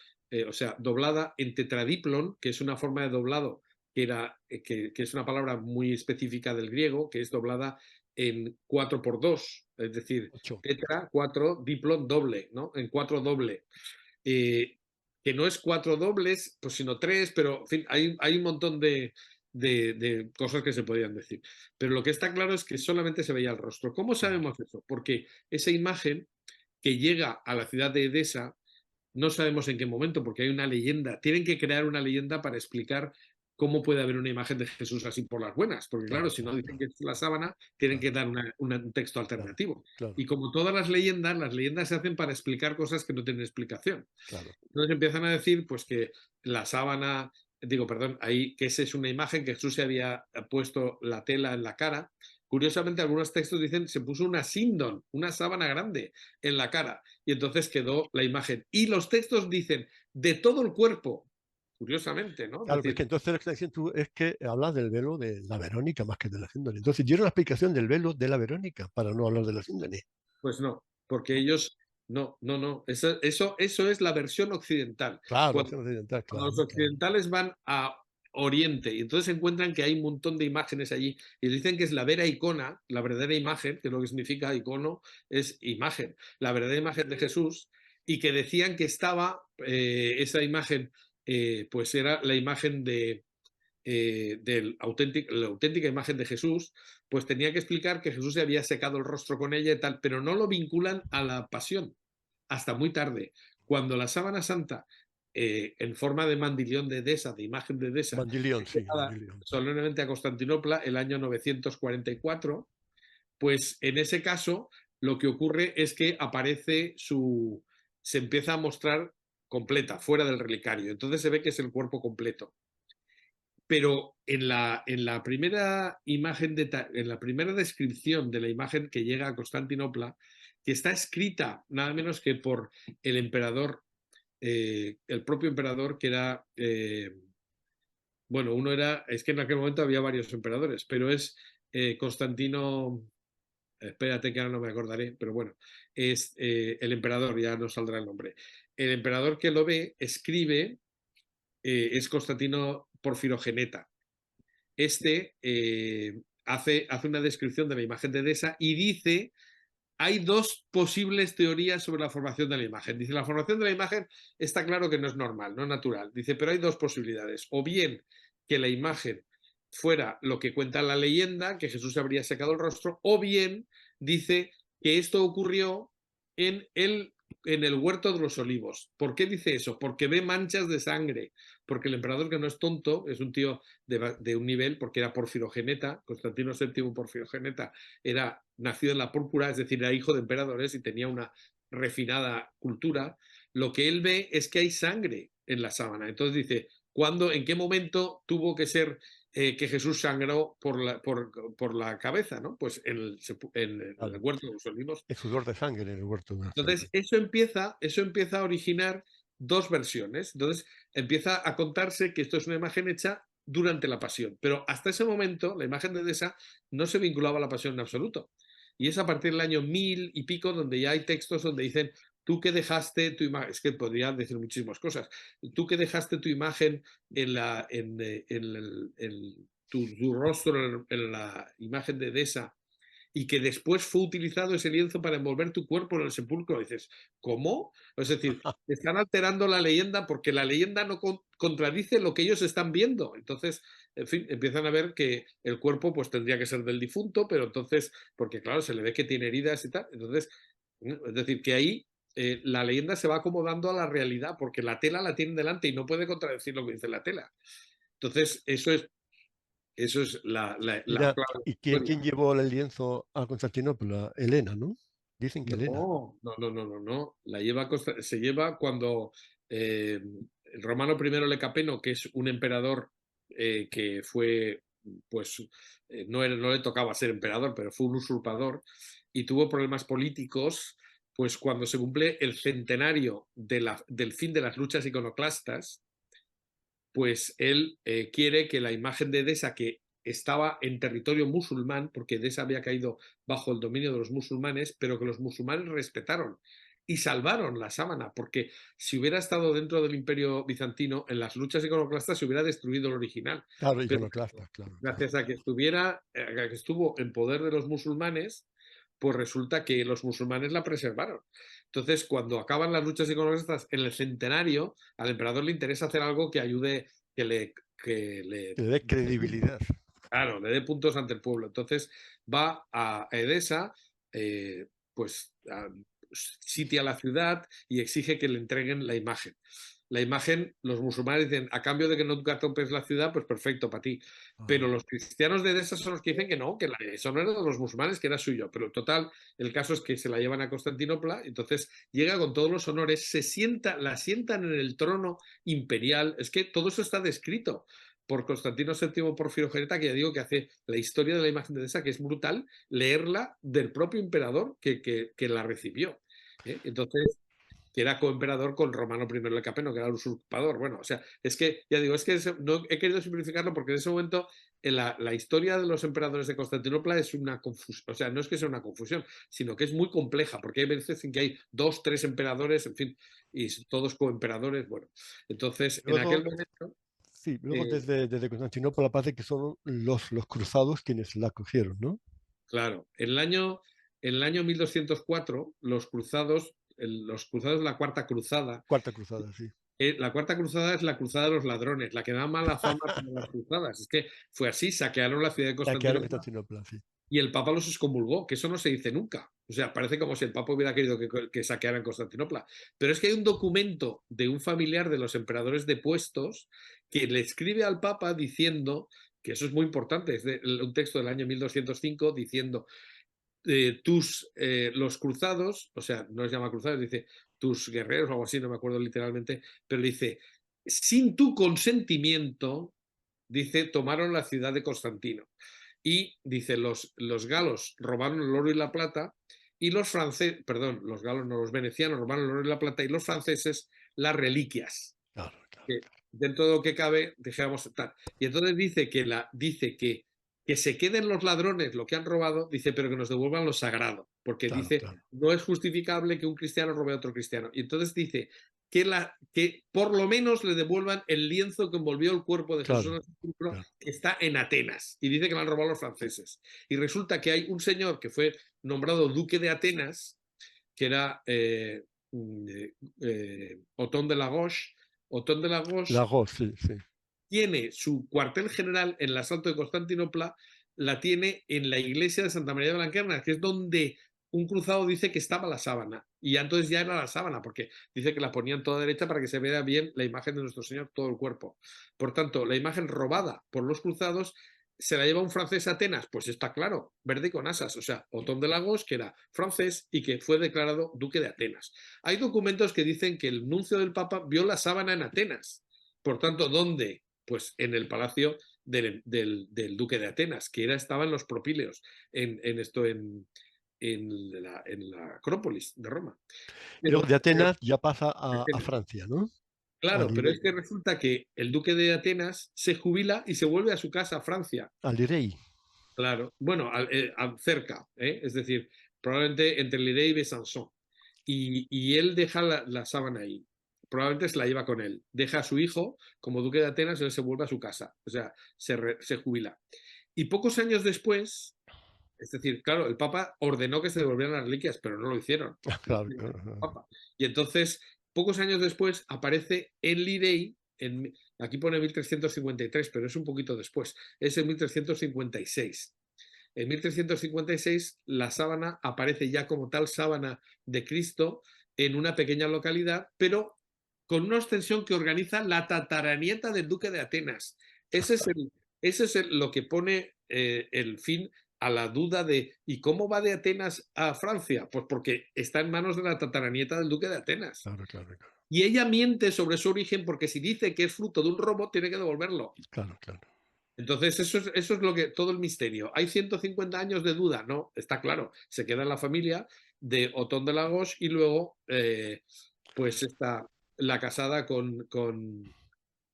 [SPEAKER 2] o sea, doblada en tetradiplon, que es una forma de doblado que es una palabra muy específica del griego, que es doblada en 4 por 2, es decir,
[SPEAKER 1] 8.
[SPEAKER 2] tetra, 4, diplon, doble, ¿no? En 4 doble. Eh, que no es 4 dobles, pues sino 3, pero en fin, hay un montón de cosas que se podían decir. Pero lo que está claro es que solamente se veía el rostro. ¿Cómo sabemos eso? Porque esa imagen que llega a la ciudad de Edesa, no sabemos en qué momento, porque hay una leyenda. Tienen que crear una leyenda para explicar cómo puede haber una imagen de Jesús así por las buenas. Porque claro,
[SPEAKER 1] Claro,
[SPEAKER 2] si no
[SPEAKER 1] claro,
[SPEAKER 2] dicen
[SPEAKER 1] claro,
[SPEAKER 2] que es la sábana, tienen que
[SPEAKER 1] claro,
[SPEAKER 2] dar un texto
[SPEAKER 1] claro,
[SPEAKER 2] alternativo. Y
[SPEAKER 1] claro,
[SPEAKER 2] como todas las leyendas se hacen para explicar cosas que no tienen explicación.
[SPEAKER 1] claro.
[SPEAKER 2] Entonces empiezan a decir pues que la sábana, digo, perdón, ahí que esa es una imagen que Jesús se había puesto la tela en la cara. Curiosamente, algunos textos dicen se puso una síndon, una sábana grande en la cara, y entonces quedó la imagen. Y los textos dicen de todo el cuerpo, curiosamente, ¿no? Es
[SPEAKER 1] Claro, pero es
[SPEAKER 2] decir,
[SPEAKER 1] que entonces lo que estás diciendo tú es que hablas del velo de la Verónica más que de la síndrome. Entonces dieron la explicación del velo de la Verónica para no hablar de la síndrome.
[SPEAKER 2] pues no, porque
[SPEAKER 1] ¿No?
[SPEAKER 2] ellos, no, eso es la versión occidental.
[SPEAKER 1] Claro,
[SPEAKER 2] Cuando
[SPEAKER 1] eso no tiene que
[SPEAKER 2] Cuando
[SPEAKER 1] claro,
[SPEAKER 2] los
[SPEAKER 1] claro.
[SPEAKER 2] occidentales van a Oriente y entonces encuentran que hay un montón de imágenes allí y dicen que es la vera icona, la verdadera imagen, que es lo que significa icono, es imagen, la verdadera imagen de Jesús, y que decían que estaba esa imagen, pues era la imagen la auténtica imagen de Jesús, pues tenía que explicar que Jesús se había secado el rostro con ella y tal, pero no lo vinculan a la pasión hasta muy tarde, cuando la sábana santa, en forma de mandilión de Edesa, de imagen de Edesa,
[SPEAKER 1] Mandilión,
[SPEAKER 2] es
[SPEAKER 1] sí,
[SPEAKER 2] llevada
[SPEAKER 1] mandilión.
[SPEAKER 2] solemnemente a Constantinopla el año 944, pues en ese caso lo que ocurre es que se empieza a mostrar completa, fuera del relicario. Entonces se ve que es el cuerpo completo. Pero en la primera imagen, en la primera descripción de la imagen que llega a Constantinopla, que está escrita nada menos que por el emperador, el propio emperador que era, bueno, es que en aquel momento había varios emperadores, pero es Constantino, espérate que ahora no me acordaré, pero bueno, es el emperador, ya no saldrá el nombre. El emperador que lo ve escribe, es Constantino Porfirogeneta. Este hace una descripción de la imagen de Edesa y dice, hay dos posibles teorías sobre la formación de la imagen. Dice, la formación de la imagen está claro que no es normal, no es natural. Dice, pero hay dos posibilidades. O bien que la imagen fuera lo que cuenta la leyenda, que Jesús se habría secado el rostro, o bien dice que esto ocurrió en el huerto de los olivos. ¿Por qué dice eso? Porque ve manchas de sangre, porque el emperador, que no es tonto, es un tío de un nivel, porque era porfirogeneta, Constantino VII Porfirogeneta era nacido en la púrpura, es decir, era hijo de emperadores y tenía una refinada cultura. Lo que él ve es que hay sangre en la sábana. Entonces dice, en qué momento tuvo que ser que Jesús sangró por la cabeza, ¿no? Pues en el
[SPEAKER 1] Claro.
[SPEAKER 2] huerto de los olivos.
[SPEAKER 1] El sudor de sangre en el huerto de
[SPEAKER 2] Entonces,
[SPEAKER 1] Getsemaní.
[SPEAKER 2] eso empieza a originar dos versiones. Entonces, empieza a contarse que esto es una imagen hecha durante la pasión. Pero hasta ese momento, la imagen de Edesa no se vinculaba a la pasión en absoluto. Y es a partir del año 1000 y pico donde ya hay textos donde dicen, tú que dejaste tu imagen, es que podrían decir muchísimas cosas, tú que dejaste tu imagen tu rostro en la imagen de Edesa y que después fue utilizado ese lienzo para envolver tu cuerpo en el sepulcro. Y dices, ¿cómo? Es decir, están alterando la leyenda porque la leyenda no contradice lo que ellos están viendo. Entonces, en fin, empiezan a ver que el cuerpo pues tendría que ser del difunto, pero entonces, porque claro, se le ve que tiene heridas y tal. Entonces, es decir, que ahí la leyenda se va acomodando a la realidad porque la tela la tienen delante y no puede contradecir lo que dice la tela. Entonces, eso es la
[SPEAKER 1] Mira,
[SPEAKER 2] clave
[SPEAKER 1] ¿y
[SPEAKER 2] de la
[SPEAKER 1] quién
[SPEAKER 2] historia.
[SPEAKER 1] llevó el lienzo a Constantinopla? Helena, ¿no? Dicen que Helena.
[SPEAKER 2] No, no, no, no, no, no. Se lleva cuando el Romano I Lecapeno, que es un emperador que fue, pues, no le tocaba ser emperador, pero fue un usurpador y tuvo problemas políticos, pues cuando se cumple el centenario del fin de las luchas iconoclastas, pues él quiere que la imagen de Edesa, que estaba en territorio musulmán, porque Edesa había caído bajo el dominio de los musulmanes, pero que los musulmanes respetaron y salvaron la sábana, porque si hubiera estado dentro del imperio bizantino, en las luchas iconoclastas se hubiera destruido el original.
[SPEAKER 1] Claro,
[SPEAKER 2] Pero
[SPEAKER 1] iconoclastas, claro, claro.
[SPEAKER 2] gracias a que estuvo en poder de los musulmanes, pues resulta que los musulmanes la preservaron. Entonces, cuando acaban las luchas iconoclastas en el centenario, al emperador le interesa hacer algo que ayude, que le
[SPEAKER 1] Que le dé credibilidad.
[SPEAKER 2] claro, le dé puntos ante el pueblo. Entonces va a Edesa, pues sitia la ciudad y exige que le entreguen la imagen. La imagen, los musulmanes dicen, a cambio de que no toques la ciudad, pues perfecto para ti. Pero
[SPEAKER 1] Ah,
[SPEAKER 2] los cristianos de Edesa son los que dicen que no, que eso no era de los musulmanes, que era suyo. Pero total, el caso es que se la llevan a Constantinopla, entonces llega con todos los honores, la sientan en el trono imperial. Es que todo eso está descrito por Constantino VII Porfirogeneta, que ya digo que hace la historia de la imagen de Edesa, que es brutal leerla del propio emperador que la recibió. Entonces, que era coemperador con Romano I el Capeno, que era el usurpador. Bueno, o sea, es que, ya digo, no he querido simplificarlo porque en ese momento en la historia de los emperadores de Constantinopla es una confusión, o sea, no es que sea una confusión, sino que es muy compleja, porque hay veces en que hay dos, tres emperadores, en fin, y todos coemperadores, bueno. Entonces, en aquel
[SPEAKER 1] luego,
[SPEAKER 2] momento,
[SPEAKER 1] sí, luego
[SPEAKER 2] eh,
[SPEAKER 1] desde Constantinopla parece que son los cruzados quienes la cogieron, ¿no?
[SPEAKER 2] claro, en el año 1204, los cruzados de la Cuarta Cruzada.
[SPEAKER 1] Cuarta cruzada, sí.
[SPEAKER 2] La Cuarta Cruzada es la cruzada de los ladrones, la que da mala fama para las cruzadas. Es que fue así, saquearon la ciudad de
[SPEAKER 1] Saquearon
[SPEAKER 2] Constantinopla
[SPEAKER 1] Constantinopla, sí.
[SPEAKER 2] y el Papa los excomulgó, que eso no se dice nunca. O sea, parece como si el Papa hubiera querido que saquearan Constantinopla. Pero es que hay un documento de un familiar de los emperadores depuestos que le escribe al Papa diciendo, que eso es muy importante, es un texto del año 1205 diciendo, los cruzados, o sea, no les llama cruzados, dice tus guerreros o algo así, no me acuerdo literalmente, pero dice, sin tu consentimiento, dice, tomaron la ciudad de Constantino. Y dice, los galos robaron el oro y la plata y los franceses, perdón, los galos no, los venecianos robaron el oro y la plata y los franceses las reliquias.
[SPEAKER 1] Claro, claro,
[SPEAKER 2] Que dentro de lo que cabe, dijéramos tal. Y entonces dice que se queden los ladrones lo que han robado, dice, pero que nos devuelvan lo sagrado, porque
[SPEAKER 1] claro,
[SPEAKER 2] dice,
[SPEAKER 1] claro,
[SPEAKER 2] no es justificable que un cristiano robe a otro cristiano. Y entonces dice que por lo menos le devuelvan el lienzo que envolvió el cuerpo de Jesús en
[SPEAKER 1] claro,
[SPEAKER 2] el sepulcro,
[SPEAKER 1] claro.
[SPEAKER 2] que está en Atenas. Y dice que lo han robado los franceses. Y resulta que hay un señor que fue nombrado duque de Atenas, que era Otón de la Roche. Otón de la Roche
[SPEAKER 1] Lagos, sí, sí.
[SPEAKER 2] tiene su cuartel general en el asalto de Constantinopla, la tiene en la iglesia de Santa María de Blanquerna, que es donde un cruzado dice que estaba la sábana. Y entonces ya era la sábana, porque dice que la ponían toda derecha para que se vea bien la imagen de nuestro Señor, todo el cuerpo. Por tanto, la imagen robada por los cruzados se la lleva un francés a Atenas, pues está claro, verde y con asas, o sea, Otón de Lagos, que era francés y que fue declarado duque de Atenas. Hay documentos que dicen que el nuncio del Papa vio la sábana en Atenas. Por tanto, ¿dónde? Pues en el palacio del duque de Atenas, que estaba en los Propíleos, en la Acrópolis de Roma.
[SPEAKER 1] Y luego
[SPEAKER 2] Pero,
[SPEAKER 1] de
[SPEAKER 2] pero
[SPEAKER 1] Atenas ya pasa a
[SPEAKER 2] Atenas.
[SPEAKER 1] Francia, ¿no?
[SPEAKER 2] Claro,
[SPEAKER 1] Al
[SPEAKER 2] pero es
[SPEAKER 1] Irey,
[SPEAKER 2] que resulta que el duque de Atenas se jubila y se vuelve a su casa, a Francia.
[SPEAKER 1] al Irey.
[SPEAKER 2] Claro, bueno, cerca, es decir, probablemente entre Lille y Besançon. Y él deja la sábana ahí. Probablemente se la lleva con él. Deja a su hijo como duque de Atenas y él se vuelve a su casa. O sea, se jubila. Y pocos años después, es decir, claro, el Papa ordenó que se devolvieran las reliquias, pero no lo hicieron, porque no
[SPEAKER 1] Claro,
[SPEAKER 2] tenía
[SPEAKER 1] claro,
[SPEAKER 2] el
[SPEAKER 1] claro.
[SPEAKER 2] Papa. Y entonces, pocos años después, aparece en Lirey, aquí pone 1353, pero es un poquito después, es en 1356. En 1356 la sábana aparece ya como tal sábana de Cristo en una pequeña localidad, pero con una extensión que organiza la tataranieta del duque de Atenas. Lo que pone el fin a la duda de ¿y cómo va de Atenas a Francia? Pues porque está en manos de la tataranieta del duque de Atenas.
[SPEAKER 1] Claro, claro, claro.
[SPEAKER 2] Y ella miente sobre su origen porque si dice que es fruto de un robo, tiene que devolverlo.
[SPEAKER 1] Claro, claro.
[SPEAKER 2] Entonces, eso es lo que todo el misterio. ¿Hay 150 años de duda? No, está claro. Se queda en la familia de Otón de Lagos y luego, pues está la casada con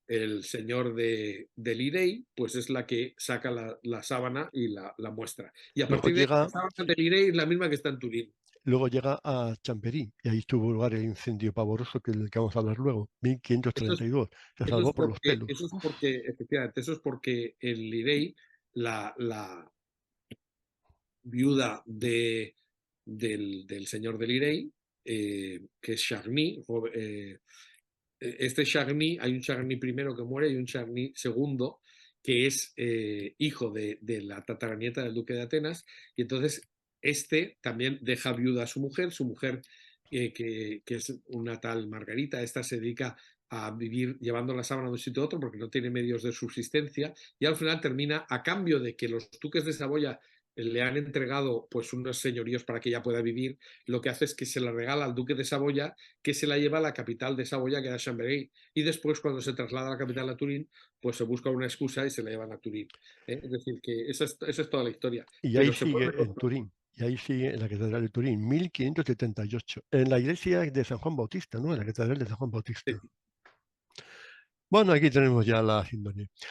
[SPEAKER 2] el señor de Lirey, pues es la que saca la sábana y la muestra. Y a
[SPEAKER 1] Luego
[SPEAKER 2] partir de ahí, la
[SPEAKER 1] llega,
[SPEAKER 2] sábana de Lirey es la misma que está en Turín.
[SPEAKER 1] luego llega a Chamberí y ahí tuvo lugar el incendio pavoroso del que vamos a hablar luego,
[SPEAKER 2] Eso es,
[SPEAKER 1] 1532. Se salvó por los pelos.
[SPEAKER 2] efectivamente, eso es porque en Lirey la viuda del señor de Lirey, que es Charny. Este Charny, hay un Charny primero que muere y un Charny segundo, que es hijo de la tataranieta del duque de Atenas, y entonces este también deja viuda a su mujer que es una tal Margarita, esta se dedica a vivir llevando la sábana de un sitio a otro porque no tiene medios de subsistencia, y al final termina a cambio de que los duques de Saboya le han entregado pues unos señoríos para que ella pueda vivir, lo que hace es que se la regala al duque de Saboya, que se la lleva a la capital de Saboya, que era Chambéry, y después cuando se traslada a la capital a Turín, pues se busca una excusa y se la llevan a Turín. Es decir, que esa es toda la historia.
[SPEAKER 1] Y ahí
[SPEAKER 2] Pero se puede
[SPEAKER 1] sigue en
[SPEAKER 2] reconstruir.
[SPEAKER 1] Turín. Y ahí sigue en la Catedral de Turín, 1578. En la iglesia de San Juan Bautista, ¿no? En la Catedral de San Juan Bautista. Bueno, aquí tenemos ya la sintonía.